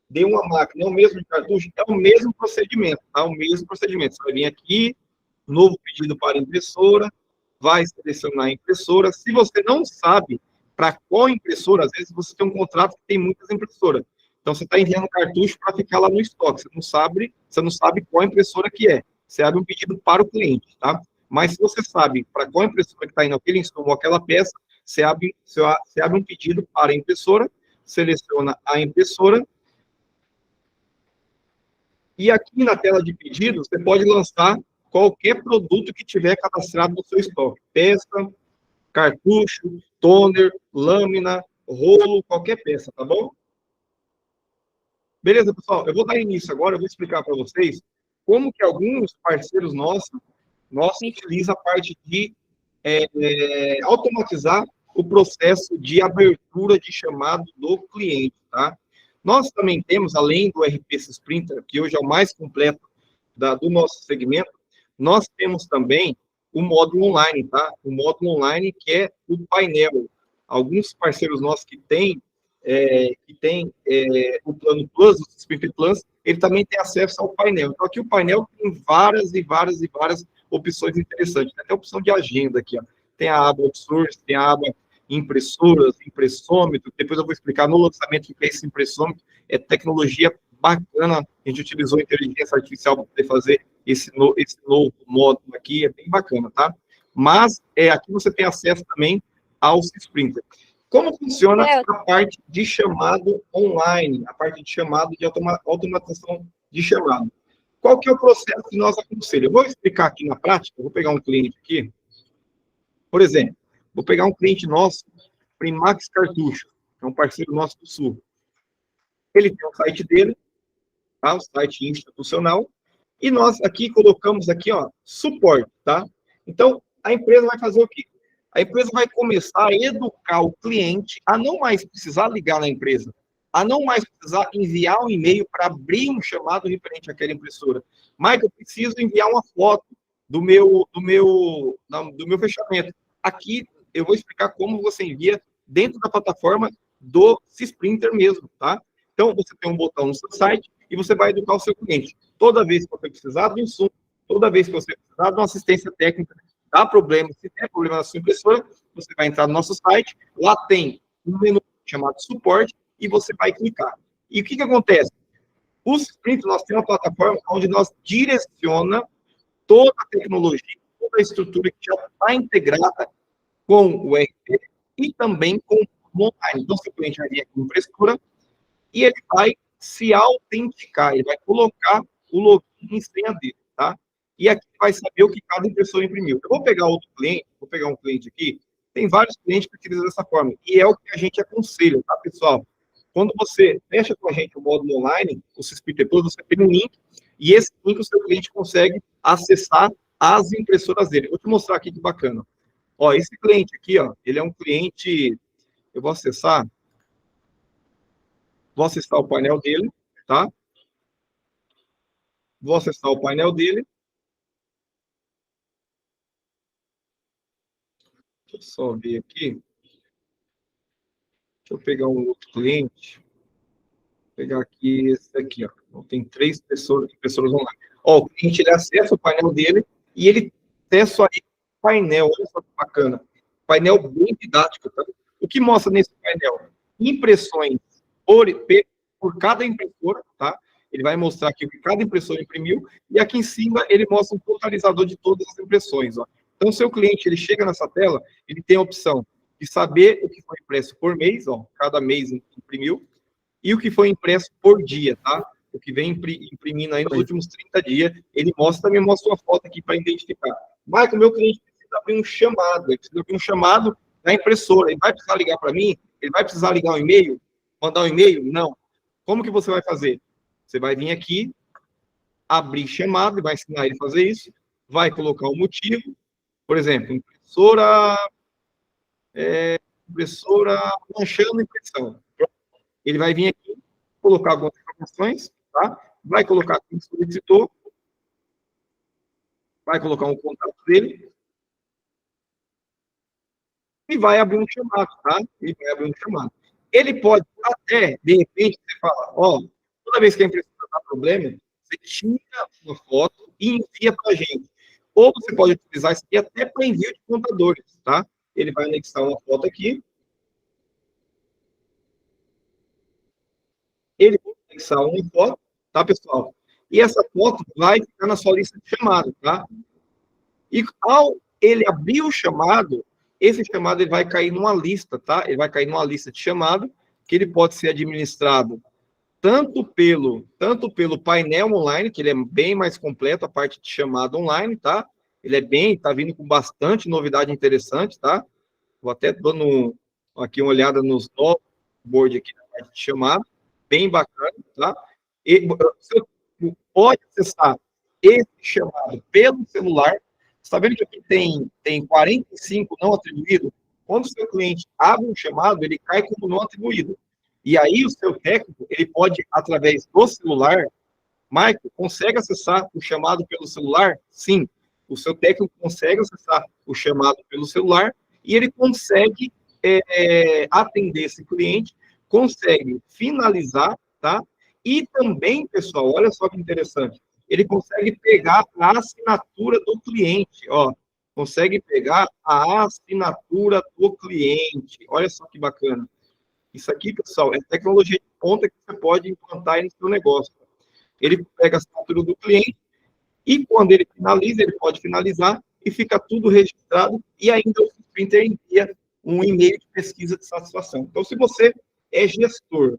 de uma máquina, é o mesmo de cartucho? É o mesmo procedimento, tá? O mesmo procedimento. Você vai vir aqui, novo pedido para impressora, vai selecionar a impressora. Se você não sabe para qual impressora, às vezes você tem um contrato que tem muitas impressoras. Então, você está enviando cartucho para ficar lá no estoque. Você não sabe qual impressora que é. Você abre um pedido para o cliente, tá? Mas se você sabe para qual impressora que está indo aquele insumo ou aquela peça, você abre um pedido para a impressora, seleciona a impressora, e aqui na tela de pedido, você pode lançar qualquer produto que tiver cadastrado no seu estoque. Peça, cartucho, toner, lâmina, rolo, qualquer peça, tá bom? Beleza, pessoal? Eu vou dar início agora, eu vou explicar para vocês como que alguns parceiros nossos utilizam a parte de automatizar o processo de abertura de chamado do cliente, tá? Nós também temos, além do RP Sprinter, que hoje é o mais completo do nosso segmento, nós temos também o módulo online, tá? O módulo online que é o painel. Alguns parceiros nossos que têm o Plano Plus, o Sprinter Plus, ele também tem acesso ao painel. Então, aqui o painel tem várias opções interessantes. Tem até a opção de agenda aqui, ó. Tem a aba Outsource, tem a aba impressoras, impressômetro. Depois eu vou explicar no lançamento o que é esse impressômetro. É tecnologia bacana. A gente utilizou inteligência artificial para poder fazer esse novo módulo aqui. É bem bacana, tá? Mas aqui você tem acesso também ao Sprinter. Como funciona a parte de chamado online, a parte de chamado de automatização de chamado? Qual que é o processo que nós aconselhamos? Eu vou explicar aqui na prática, vou pegar um cliente aqui, por exemplo, vou pegar um cliente nosso, Primax Cartucho, que é um parceiro nosso do Sul. Ele tem o site dele, tá? O site institucional, e nós aqui colocamos aqui, ó, suporte, tá? Então, a empresa vai fazer o quê? A empresa vai começar a educar o cliente a não mais precisar ligar na empresa, a não mais precisar enviar um e-mail para abrir um chamado referente àquela impressora. Mas eu preciso enviar uma foto do meu fechamento. Aqui eu vou explicar como você envia dentro da plataforma do Sprinter mesmo, tá? Então, você tem um botão no seu site e você vai educar o seu cliente. Toda vez que você precisar de um insumo, toda vez que você precisar de uma assistência técnica, dá problema, se der problema na sua impressora, você vai entrar no nosso site, lá tem um menu chamado suporte e você vai clicar. E o que acontece? O Sprinter, nós temos uma plataforma onde nós direciona toda a tecnologia, toda a estrutura que já está integrada com o ERP e também com o online. Então, seu cliente vai vir aqui na impressora e ele vai se autenticar, ele vai colocar o login e senha dele, tá? E aqui vai saber o que cada impressora imprimiu. Eu vou pegar outro cliente, vou pegar um cliente aqui, tem vários clientes que utilizam dessa forma, e é o que a gente aconselha, tá, pessoal? Quando você fecha com a gente o módulo online, o Sprinter Plus, você tem um link, e esse link o seu cliente consegue acessar as impressoras dele. Vou te mostrar aqui que bacana. Ó, esse cliente aqui, ó, ele é um cliente, eu vou acessar o painel dele, tá? Vou acessar o painel dele. Deixa eu só ver aqui. Deixa eu pegar um outro cliente. Vou pegar aqui esse aqui, ó. Então, tem 3 impressoras online. Ó, o cliente ele acessa o painel dele e ele acessa aí o painel. Olha só que bacana. Painel bem didático, tá? O que mostra nesse painel? Impressões por cada impressora, tá? Ele vai mostrar aqui o que cada impressora imprimiu e aqui em cima ele mostra um totalizador de todas as impressões, ó. Então, se o cliente ele chega nessa tela, ele tem a opção de saber o que foi impresso por mês, ó, cada mês imprimiu, e o que foi impresso por dia, tá? O que vem imprimindo aí nos últimos 30 dias, ele também mostra uma foto aqui para identificar. Mas o meu cliente precisa abrir um chamado, ele precisa abrir um chamado da impressora, ele vai precisar ligar para mim? Ele vai precisar ligar um e-mail? Mandar um e-mail? Não. Como que você vai fazer? Você vai vir aqui, abrir chamado, e vai ensinar ele a fazer isso, vai colocar o motivo, por exemplo, impressora manchando impressão. Ele vai vir aqui, colocar algumas informações, tá? Vai colocar quem solicitou, vai colocar um contato dele e vai abrir um chamado, tá? Ele vai abrir um chamado. Ele pode até, de repente, você fala, ó, toda vez que a impressora dá problema, você tira uma foto e envia para a gente. Ou você pode utilizar isso aqui até para envio de contadores, tá? Ele vai anexar uma foto aqui. Ele vai anexar uma foto, tá, pessoal? E essa foto vai ficar na sua lista de chamado, tá? E ao ele abrir o chamado, esse chamado ele vai cair numa lista, tá? Ele vai cair numa lista de chamado que ele pode ser administrado tanto pelo painel online, que ele é bem mais completo, a parte de chamada online, tá? Ele tá vindo com bastante novidade interessante, tá? Vou até dando aqui uma olhada nos novos board aqui na parte de chamada, bem bacana, tá? E você pode acessar esse chamado pelo celular. Você está vendo que aqui tem 45 não atribuídos? Quando o seu cliente abre um chamado, ele cai como não atribuído. E aí o seu técnico, ele pode, através do celular, Michael, consegue acessar o chamado pelo celular? Sim. O seu técnico consegue acessar o chamado pelo celular e ele consegue atender esse cliente, consegue finalizar, tá? E também, pessoal, olha só que interessante, ele consegue pegar a assinatura do cliente, ó, consegue pegar a assinatura do cliente. Olha só que bacana. Isso aqui, pessoal, é tecnologia de ponta que você pode implantar aí no seu negócio. Ele pega a assinatura do cliente e quando ele finaliza, ele pode finalizar e fica tudo registrado e ainda o Sprinter envia um e-mail de pesquisa de satisfação. Então, se você é gestor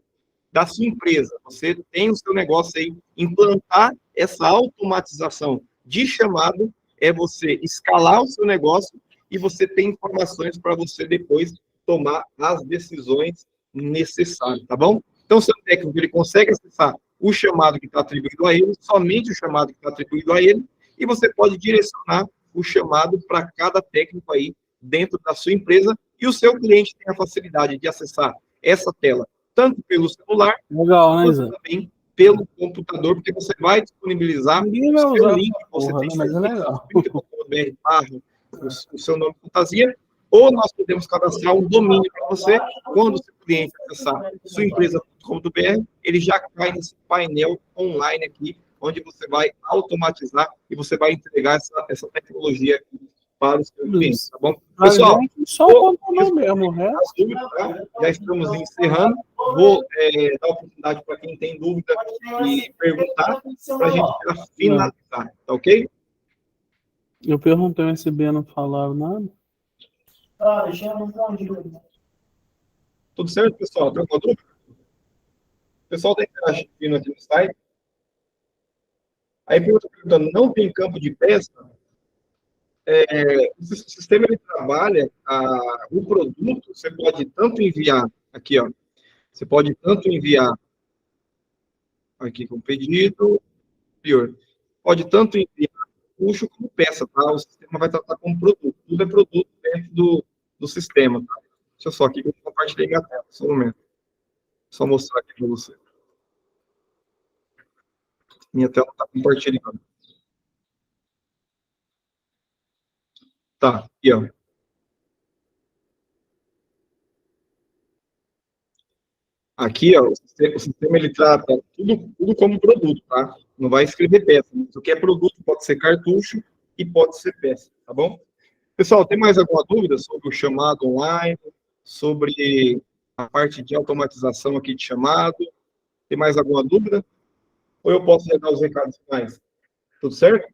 da sua empresa, você tem o seu negócio aí, implantar essa automatização de chamado é você escalar o seu negócio e você ter informações para você depois tomar as decisões necessárias, tá bom? Então, o seu técnico, ele consegue acessar o chamado que está atribuído a ele, somente o chamado que está atribuído a ele, e você pode direcionar o chamado para cada técnico aí dentro da sua empresa, e o seu cliente tem a facilidade de acessar essa tela, tanto pelo celular, Legal, né, quanto também pelo computador, porque você vai disponibilizar Ninguém vai o seu usar link, essa você porra, tem né? Mas é legal. o seu nome fantasia, ou nós podemos cadastrar um domínio para você, quando o seu cliente acessar suaempresa.com.br, ele já cai nesse painel online aqui, onde você vai automatizar e você vai entregar essa tecnologia aqui para os seus clientes, tá bom? Pessoal, só o computador mesmo, né? as dúvidas, tá? Já estamos encerrando. Vou dar a oportunidade para quem tem dúvida e perguntar, para a gente já finalizar, tá ok? Eu perguntei o SB, não falaram nada. Tudo certo, pessoal? Tem alguma dúvida? O pessoal está interagindo aqui no site. Aí perguntando, não tem campo de pesca? O sistema ele trabalha o produto, você pode tanto enviar, aqui, ó, você pode tanto enviar aqui com pedido, pior, pode tanto enviar puxo como peça, tá? O sistema vai tratar como produto, tudo é produto dentro do sistema, tá? Deixa eu só aqui que eu compartilhei minha tela, só um momento. Só mostrar aqui para você. Minha tela está compartilhando. Tá, aqui, ó. Aqui, ó, o sistema ele trata tudo como produto, tá? Não vai escrever peça. O que é produto pode ser cartucho e pode ser peça, tá bom? Pessoal, tem mais alguma dúvida sobre o chamado online, sobre a parte de automatização aqui de chamado? Tem mais alguma dúvida? Ou eu posso dar os recados finais? Tudo certo?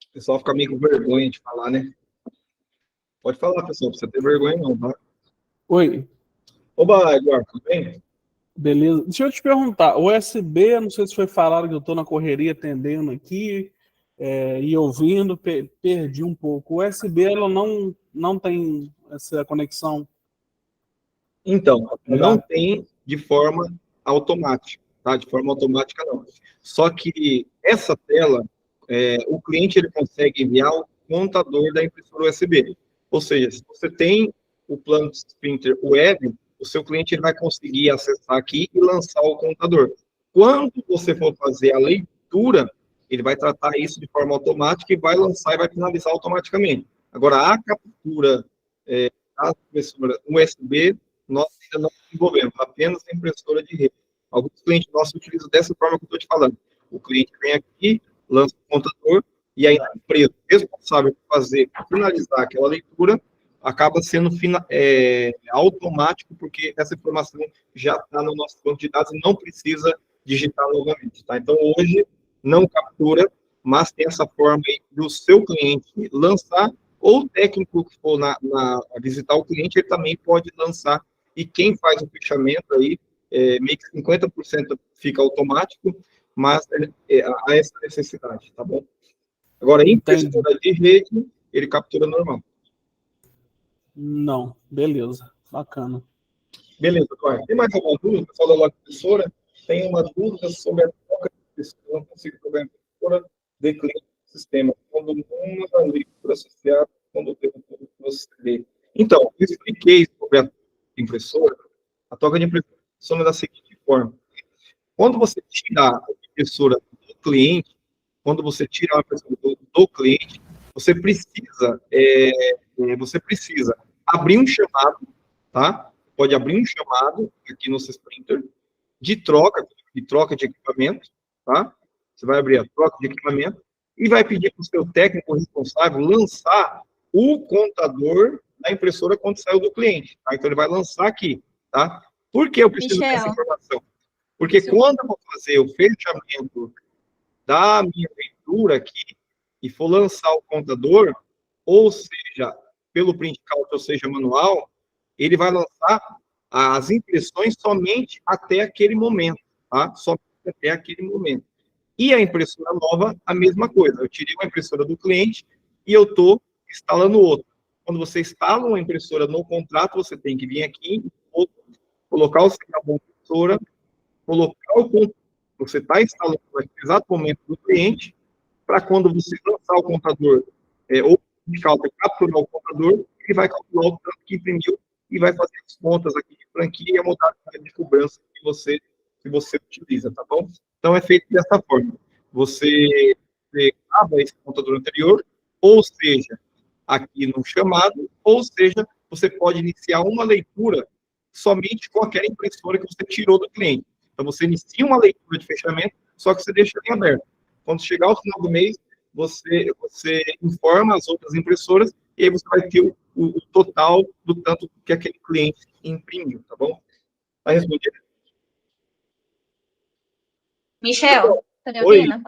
O pessoal fica meio com vergonha de falar, né? Pode falar, pessoal, não precisa ter vergonha não, tá? Oi, Oba, Eduardo, tudo bem? beleza. Deixa eu te perguntar, o USB, não sei se foi falado que eu estou na correria atendendo aqui e ouvindo, perdi um pouco. O USB, ela não tem essa conexão. Então, não tem de forma automática, tá? De forma automática, não. Só que essa tela, o cliente ele consegue enviar o contador da impressora USB. Ou seja, se você tem o plano de printer web, o seu cliente ele vai conseguir acessar aqui e lançar o contador. Quando você for fazer a leitura, ele vai tratar isso de forma automática e vai lançar e vai finalizar automaticamente. Agora, a captura da impressora USB, nós ainda não desenvolvemos, apenas a impressora de rede. Alguns clientes nossos utilizam dessa forma que eu estou te falando. O cliente vem aqui, lança o contador, e aí a empresa responsável por finalizar aquela leitura, acaba sendo automático, porque essa informação já está no nosso banco de dados e não precisa digitar novamente. Tá? Então, hoje, não captura, mas tem essa forma aí do seu cliente lançar, ou o técnico que for visitar o cliente, ele também pode lançar. E quem faz o fechamento aí, meio que 50% fica automático, mas há essa necessidade, tá bom? Agora, em impressora de rede, ele captura normal. Não, beleza, bacana. Beleza, Eduardo. Tem mais alguma dúvida? Falou lá com a impressora. Tem uma dúvida sobre a troca de impressora. Não consigo trocar a impressora de cliente do sistema. Quando uma leitura associada, quando tem um você. Então, eu expliquei sobre a impressora. A troca de impressora funciona da seguinte forma. Quando você tirar a impressora do cliente, quando você tira a impressora do cliente, você precisa abrir um chamado, tá? Pode abrir um chamado aqui no Sprinter de troca de equipamento, tá? Você vai abrir a troca de equipamento e vai pedir para o seu técnico responsável lançar o contador da impressora quando saiu do cliente, tá? Então, ele vai lançar aqui, tá? Por que eu preciso dessa informação? Porque quando eu vou fazer o fechamento da minha leitura aqui e for lançar o contador, ou seja, pelo print out, ou seja, manual, ele vai lançar as impressões somente até aquele momento, tá? Somente até aquele momento. E a impressora nova, a mesma coisa. Eu tirei uma impressora do cliente e eu estou instalando outra. Quando você instala uma impressora no contrato, você tem que vir aqui, colocar o sinal da impressora, colocar o ponto que você está instalando no exato momento do cliente, para quando você lançar o contador, ou capturar o contador, ele vai calcular o tanto que imprimiu e vai fazer as contas aqui de franquia e a modalidade de cobrança que você utiliza, tá bom? Então, é feito dessa forma. Você grava esse contador anterior, ou seja, aqui no chamado, ou seja, você pode iniciar uma leitura somente com aquela impressora que você tirou do cliente. Então, você inicia uma leitura de fechamento, só que você deixa em aberto. Quando chegar ao final do mês, você informa as outras impressoras e aí você vai ter o total do tanto que aquele cliente imprimiu, tá bom? Vai responder? Michel, tá me ouvindo? Oi,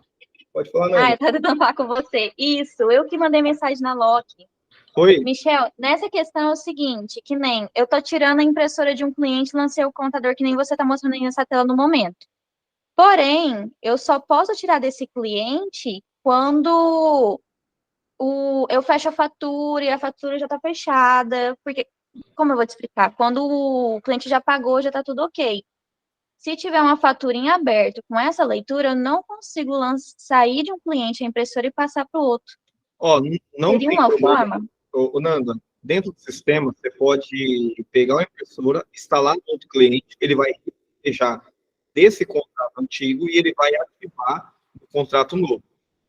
pode falar, não. Ah, eu tô tentando falar com você. Isso, eu que mandei mensagem na Loki. Oi. Michel, nessa questão é o seguinte, que nem eu tô tirando a impressora de um cliente, lancei o contador que nem você tá mostrando aí nessa tela no momento. Porém, eu só posso tirar desse cliente quando eu fecho a fatura e a fatura já tá fechada, porque, como eu vou te explicar? Quando o cliente já pagou, já tá tudo ok. Se tiver uma fatura em aberto com essa leitura, eu não consigo sair de um cliente a impressora e passar para o outro. Ó, não Seria tem uma problema. forma? Ô, Nanda, dentro do sistema, você pode pegar uma impressora, instalar no outro cliente, ele vai fechar desse contrato antigo e ele vai ativar o contrato novo.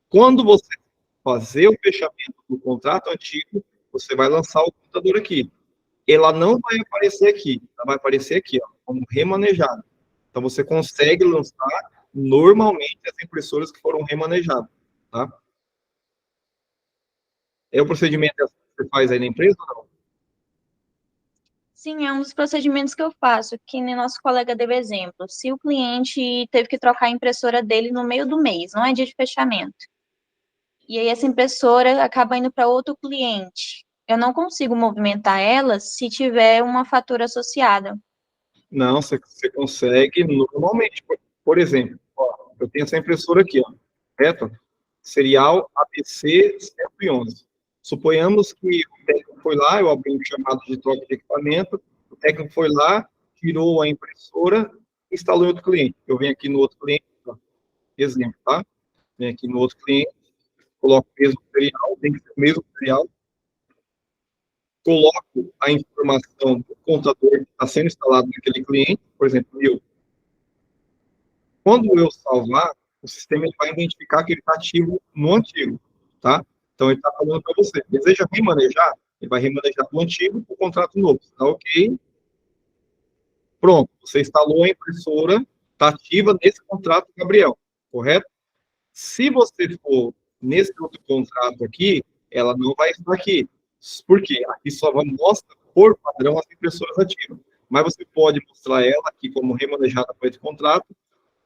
Quando você fazer o fechamento do contrato antigo, você vai lançar o contador aqui. Ela não vai aparecer aqui, ela vai aparecer aqui, ó, como remanejado. Então, você consegue lançar normalmente as impressoras que foram remanejadas, tá? É o procedimento que você faz aí na empresa ou não? Sim, é um dos procedimentos que eu faço, que nem nosso colega deu exemplo. Se o cliente teve que trocar a impressora dele no meio do mês, não é dia de fechamento, e aí essa impressora acaba indo para outro cliente, eu não consigo movimentar ela se tiver uma fatura associada. Não, você consegue normalmente. Por exemplo, ó, eu tenho essa impressora aqui, ó, correto? Serial ABC 111. Suponhamos que o técnico foi lá, eu abri um chamado de troca de equipamento, o técnico foi lá, tirou a impressora, instalou em outro cliente. Eu venho aqui no outro cliente, ó, exemplo, tá? Venho aqui no outro cliente, coloco o mesmo serial, tem que ser o mesmo serial, coloco a informação do contador que está sendo instalado naquele cliente, por exemplo, eu. Quando eu salvar, o sistema ele vai identificar que ele está ativo no antigo, tá? Então, ele está falando para você, deseja remanejar? Ele vai remanejar do antigo para o contrato novo. Tá ok? Pronto, você instalou a impressora, está ativa nesse contrato, Gabriel, correto? Se você for nesse outro contrato aqui, ela não vai estar aqui. Por quê? Aqui só mostra, por padrão, as impressoras ativas. Mas você pode mostrar ela aqui como remanejada para esse contrato.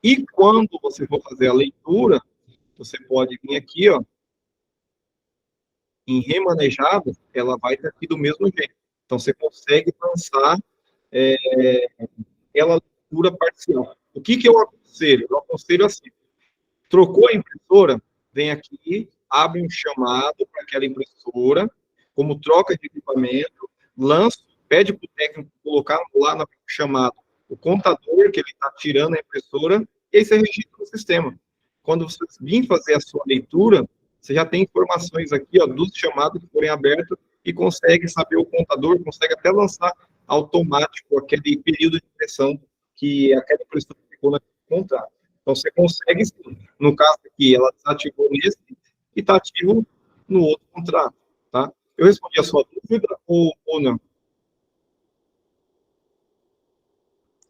E quando você for fazer a leitura, você pode vir aqui, ó, em remanejado, ela vai estar aqui do mesmo jeito. Então, você consegue lançar ela leitura parcial. O que eu aconselho? Eu aconselho assim, trocou a impressora, vem aqui, abre um chamado para aquela impressora, como troca de equipamento, lança, pede para o técnico colocar lá no chamado o contador que ele está tirando a impressora, e aí você registra no sistema. Quando você vir fazer a sua leitura, você já tem informações aqui, ó, dos chamados que forem abertos, e consegue saber o contador, consegue até lançar automático aquele período de impressão que aquela impressora ficou no contrato. Então, você consegue, sim. No caso aqui, ela desativou nesse e está ativo no outro contrato, tá? Eu respondi a sua dúvida ou não?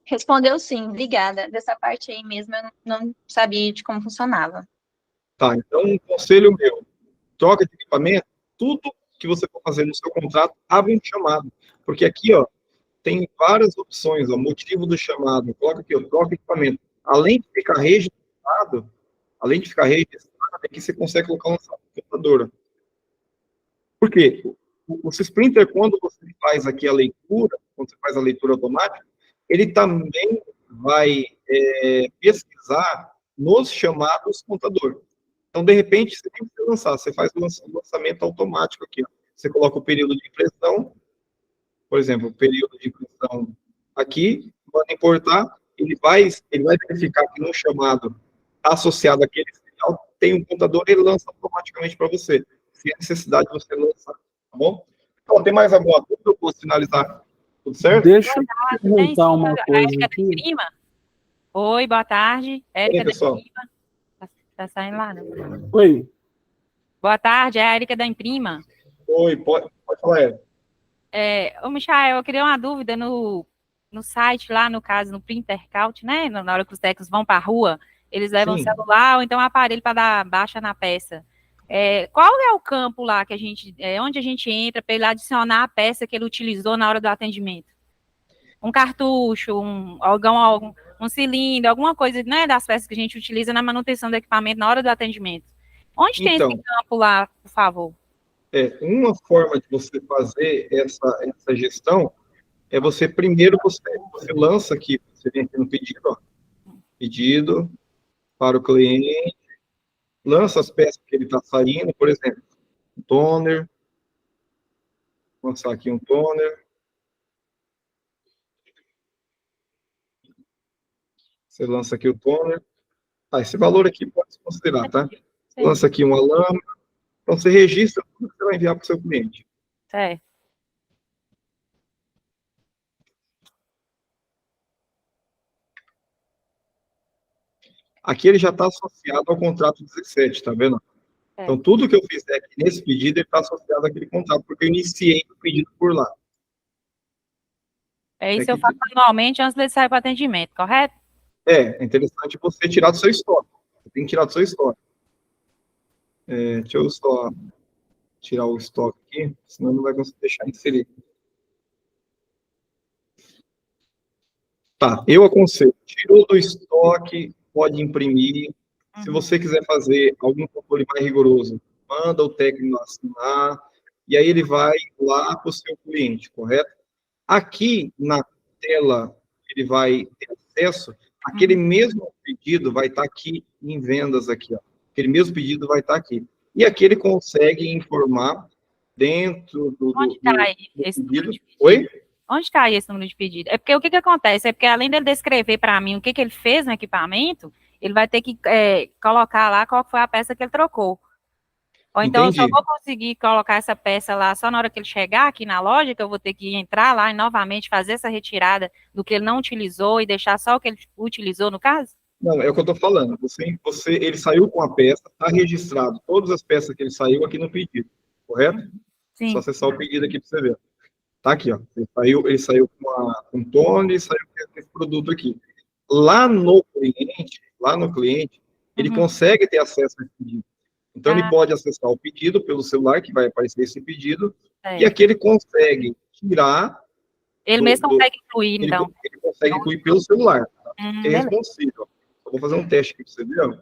Respondeu sim, obrigada. Dessa parte aí mesmo eu não sabia de como funcionava. Tá, então, um conselho meu, troca de equipamento, tudo que você for fazer no seu contrato, abre um chamado. Porque aqui, ó, tem várias opções, ó, motivo do chamado, coloca aqui, ó, troca de equipamento. Além de ficar registrado, aqui você consegue colocar um computador. Por quê? O Sprinter, quando você faz aqui a leitura, quando você faz a leitura automática, ele também vai pesquisar nos chamados contador. Então, de repente, você tem que lançar, você faz o lançamento automático aqui. Ó. Você coloca o período de impressão, por exemplo, o período de impressão aqui, manda importar, ele vai verificar que no chamado associado àquele serial tem um contador e ele lança automaticamente para você, se é necessidade de você lançar, tá bom? Então, tem mais alguma dúvida? Eu posso finalizar? Tudo certo? Deixa eu perguntar uma coisa Érica aqui. da Prima. Oi, boa tarde. Érica da pessoal. Prima. Tá saindo lá, né? Oi. Boa tarde, é a Érica da Imprima. Oi, pode falar, Érica. Ô, Michael, eu queria uma dúvida no site lá, no caso, no Printer Count, né? Na hora que os técnicos vão para a rua, eles levam o Sim. celular ou então o aparelho para dar baixa na peça. Qual é o campo lá que onde a gente entra para ele adicionar a peça que ele utilizou na hora do atendimento? Um cartucho, um cilindro, alguma coisa, né, das peças que a gente utiliza na manutenção do equipamento na hora do atendimento. Onde tem esse campo lá, por favor? Uma forma de você fazer essa gestão é você primeiro, você lança aqui, você vem aqui no pedido, ó, pedido para o cliente, lança as peças que ele está saindo, por exemplo, um toner, vou lançar aqui um toner, você lança aqui o toner, esse valor aqui pode se considerar, tá? Você lança aqui uma lâmina, então você registra tudo que você vai enviar para o seu cliente. Certo. Aqui ele já está associado ao contrato 17, tá vendo? Então, tudo que eu fizer aqui nesse pedido, ele está associado àquele contrato, porque eu iniciei o pedido por lá. Isso eu faço manualmente antes de sair para o atendimento, correto? É interessante você tirar do seu estoque. Você tem que tirar do seu estoque. Deixa eu só tirar o estoque aqui, senão não vai conseguir deixar inserir. Tá, eu aconselho, tirou do estoque, pode imprimir. Se você quiser fazer algum controle mais rigoroso, manda o técnico assinar, e aí ele vai lá para o seu cliente, correto? Aqui na tela, ele vai ter acesso, aquele mesmo pedido vai estar aqui em vendas, aqui, ó. Aquele mesmo pedido vai estar aqui. E aqui ele consegue informar dentro do Onde está esse pedido. número de pedido? Oi? Onde está esse número de pedido? É porque o que acontece? É porque além dele descrever para mim o que ele fez no equipamento, ele vai ter que colocar lá qual foi a peça que ele trocou. Ou então eu só vou conseguir colocar essa peça lá só na hora que ele chegar aqui na loja, que eu vou ter que entrar lá e novamente fazer essa retirada do que ele não utilizou e deixar só o que ele utilizou, no caso? Não, é o que eu estou falando. Ele saiu com a peça, está registrado todas as peças que ele saiu aqui no pedido, correto? Sim. Só acessar o pedido aqui para você ver. Tá aqui, ó. Ele saiu com um tone, saiu com esse produto aqui. Lá no cliente, ele consegue ter acesso a esse pedido. Então, ele pode acessar o pedido pelo celular, que vai aparecer esse pedido, e aqui ele consegue tirar... Ele mesmo consegue incluir, então. Ele consegue incluir pelo celular. Tá? É responsivo. Eu vou fazer um teste aqui para você ver, ó.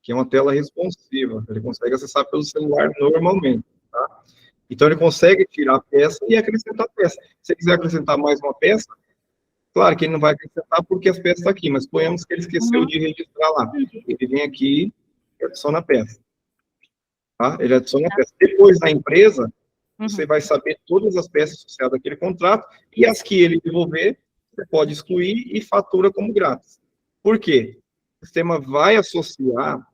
que é uma tela responsiva. Ele consegue acessar pelo celular normalmente, tá? Então, ele consegue tirar a peça e acrescentar a peça. Se ele quiser acrescentar mais uma peça, claro que ele não vai acrescentar porque as peças estão aqui, mas suponhamos que ele esqueceu de registrar lá. Ele vem aqui e adiciona a peça. Tá? Ele adiciona a peça. Depois, na empresa, você vai saber todas as peças associadas àquele contrato e as que ele devolver, você pode excluir e fatura como grátis. Por quê? O sistema vai associar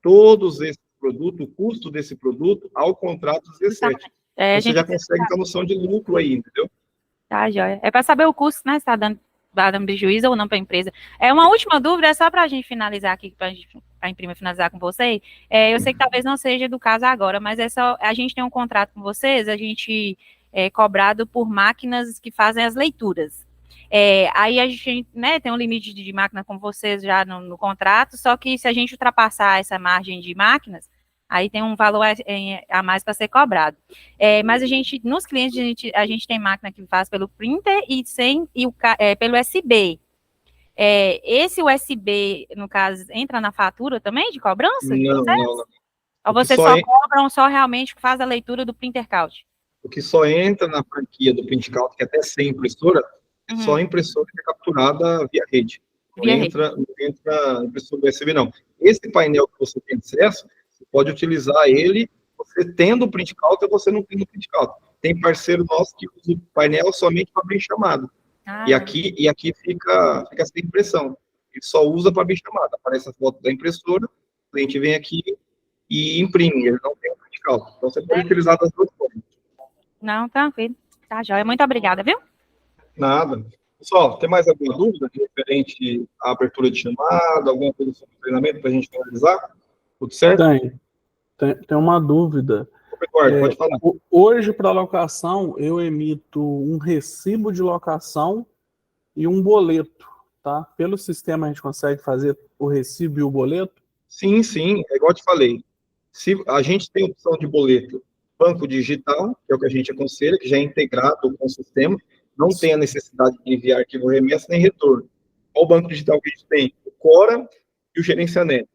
todos esses produtos, o custo desse produto, ao contrato 17. Você já consegue ter noção de lucro aí, entendeu? Tá, joia. É para saber o custo, né? Se está dando prejuízo ou não para a empresa. Uma última dúvida, é só para a gente finalizar aqui, para a Imprima finalizar com vocês. Eu sei que talvez não seja do caso agora, mas é só, a gente tem um contrato com vocês, a gente é cobrado por máquinas que fazem as leituras. Aí a gente, né, tem um limite de máquina com vocês já no contrato, só que se a gente ultrapassar essa margem de máquinas, aí tem um valor a mais para ser cobrado. Mas a gente, nos clientes, a gente tem máquina que faz pelo printer e pelo USB. Esse USB, no caso, entra na fatura também de cobrança? Não. Ou vocês só cobram, só realmente faz a leitura do printer count? O que só entra na franquia do print count, que é até sem impressora, é só a impressora que é capturada via rede. Não entra impressora USB, não. Esse painel que você tem acesso, você pode utilizar ele, você tendo o print count ou você não tendo o print count. Tem parceiro nosso que usa o painel somente para abrir chamada. E aqui fica sem impressão. Ele só usa para abrir chamada. Aparece a foto da impressora, o cliente vem aqui e imprime. Ele não tem o print count. Então você pode utilizar das duas formas. Não, tranquilo. Tá, joia. Muito obrigada, viu? Nada. Pessoal, tem mais alguma dúvida referente à abertura de chamada, alguma coisa sobre o treinamento para a gente finalizar? Tudo certo? Tem uma dúvida. Eduardo, pode falar. Hoje, para locação, eu emito um recibo de locação e um boleto, tá? Pelo sistema a gente consegue fazer o recibo e o boleto? Sim, é igual eu te falei. Se a gente tem opção de boleto, banco digital, que é o que a gente aconselha, que já é integrado com o sistema, não tem a necessidade de enviar arquivo remessa nem retorno. O banco digital que a gente tem, o Cora e o Gerencianet.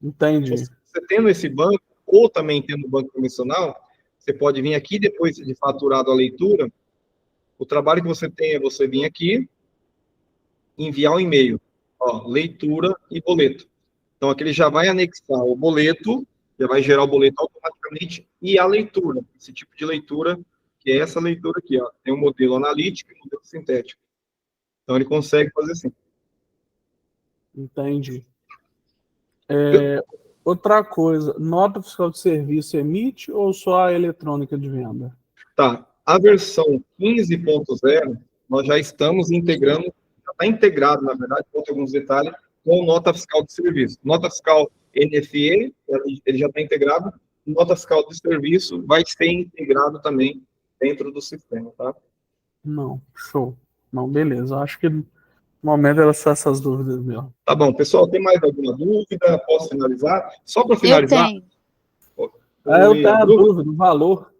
Entendi. Você tendo esse banco, ou também tendo o banco convencional, você pode vir aqui, depois de faturado a leitura, o trabalho que você tem é você vir aqui, enviar um e-mail, leitura e boleto. Então, aqui ele já vai anexar o boleto, já vai gerar o boleto automaticamente, e a leitura, esse tipo de leitura, que é essa leitura aqui, tem um modelo analítico e um modelo sintético. Então, ele consegue fazer assim. Entendi. Outra coisa, nota fiscal de serviço emite ou só a eletrônica de venda? Tá. A versão 15.0, nós já estamos integrando, já está integrado, na verdade, com alguns detalhes, com nota fiscal de serviço. Nota fiscal NFE, ele já está integrado. Nota fiscal de serviço vai ser integrado também dentro do sistema, tá? Não, show. Não, beleza. Acho que no momento eram só essas dúvidas mesmo. Tá bom, pessoal, tem mais alguma dúvida? Posso finalizar? Só para finalizar. Eu tenho. Eu tenho a dúvida do valor.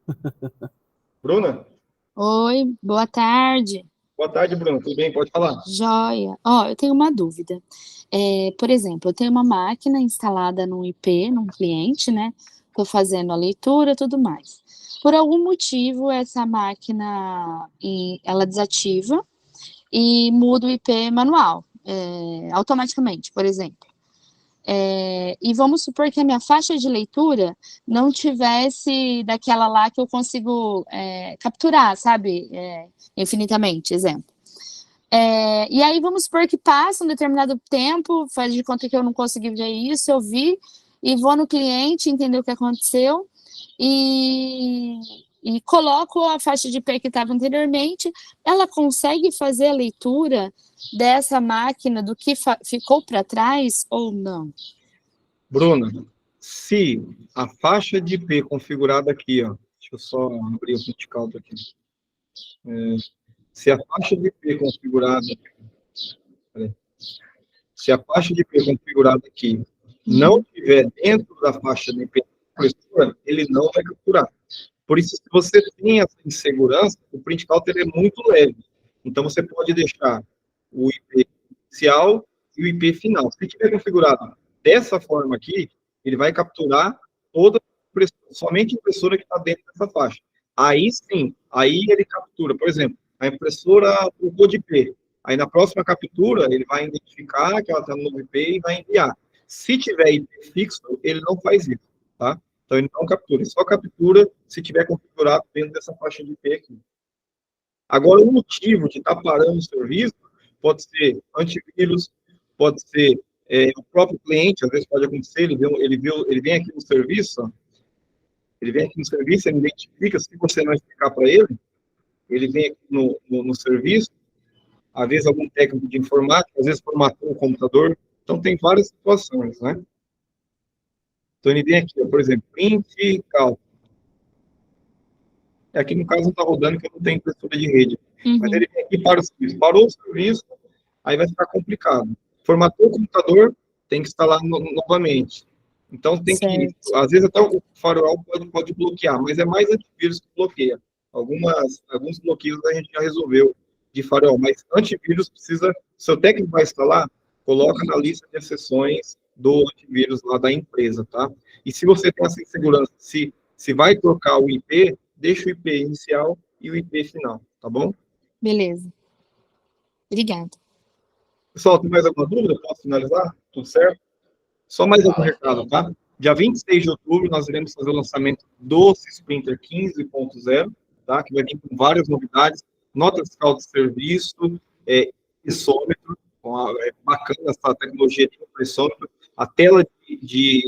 Bruna? Oi, boa tarde. Boa tarde, Bruna. Tudo bem? Pode falar. Joia. Eu tenho uma dúvida. Por exemplo, eu tenho uma máquina instalada num IP, num cliente, né? Estou fazendo a leitura e tudo mais. Por algum motivo, essa máquina, ela desativa e muda o IP manual, automaticamente, por exemplo. E vamos supor que a minha faixa de leitura não tivesse daquela lá que eu consigo capturar, sabe? Infinitamente, exemplo. E aí vamos supor que passa um determinado tempo, faz de conta que eu não consegui ver isso, eu vi, e vou no cliente, entender o que aconteceu, e coloco a faixa de IP que estava anteriormente, ela consegue fazer a leitura dessa máquina do que ficou para trás ou não? Bruna, se a faixa de IP configurada aqui, deixa eu só abrir o print count aqui. Se a faixa de IP configurada aqui não estiver dentro da faixa de IP, ele não vai capturar. Por isso, se você tem essa insegurança, o print count é muito leve. Então, você pode deixar o IP inicial e o IP final. Se estiver configurado Dessa forma aqui, ele vai capturar somente a impressora que está dentro dessa faixa. Aí sim, aí ele captura, por exemplo, a impressora trocou de IP. Aí na próxima captura, ele vai identificar que ela está no novo IP e vai enviar. Se tiver IP fixo, ele não faz isso, tá? Então ele não captura, ele só captura se tiver configurado dentro dessa faixa de IP aqui. Agora, o motivo de estar parando o serviço pode ser antivírus, pode ser o próprio cliente, às vezes pode acontecer, ele vem aqui no serviço, ó, ele vem aqui no serviço, ele identifica, se você não explicar para ele vem aqui no serviço, às vezes algum técnico de informática, às vezes formatou o computador, então tem várias situações, né? Então ele vem aqui, ó, por exemplo, print cálculo. Aqui no caso não está rodando, porque eu não tenho impressora de rede. Mas ele vem aqui para o serviço. Parou o serviço, aí vai ficar complicado. Formatou o computador, tem que instalar novamente. Então tem que, às vezes até o firewall pode bloquear, mas é mais antivírus que bloqueia. Alguns bloqueios a gente já resolveu de firewall, mas antivírus precisa, seu técnico vai instalar, coloca na lista de exceções do antivírus lá da empresa, tá? E se você tem essa insegurança, se vai trocar o IP, deixa o IP inicial e o IP final, tá bom? Beleza. Obrigada. Pessoal, tem mais alguma dúvida? Posso finalizar? Tudo certo? Só mais algum recado, tá? Dia 26 de outubro, nós iremos fazer o lançamento do Sprinter 15.0, tá? Que vai vir com várias novidades, nota fiscal de serviço, impressômetro, bacana essa tecnologia de impressômetro, a tela de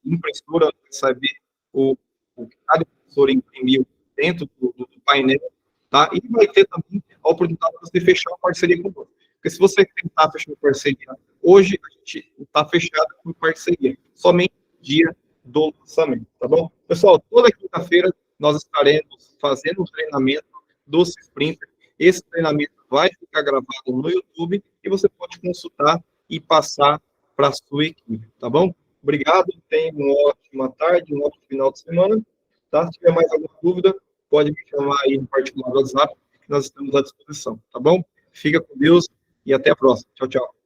impressora, vai saber o que cada impressora imprimiu dentro do painel, tá? E vai ter também a oportunidade de você fechar uma parceria conosco. Porque se você tentar fechar uma parceria hoje, a gente está fechado com parceria, somente no dia do lançamento, tá bom? Pessoal, toda quinta-feira nós estaremos fazendo um treinamento do Sprinter. Esse treinamento vai ficar gravado no YouTube e você pode consultar e passar para a sua equipe, tá bom? Obrigado, tenha uma ótima tarde, um ótimo final de semana, tá? Se tiver mais alguma dúvida, pode me chamar aí no particular do WhatsApp, que nós estamos à disposição, tá bom? Fica com Deus e até a próxima. Tchau, tchau.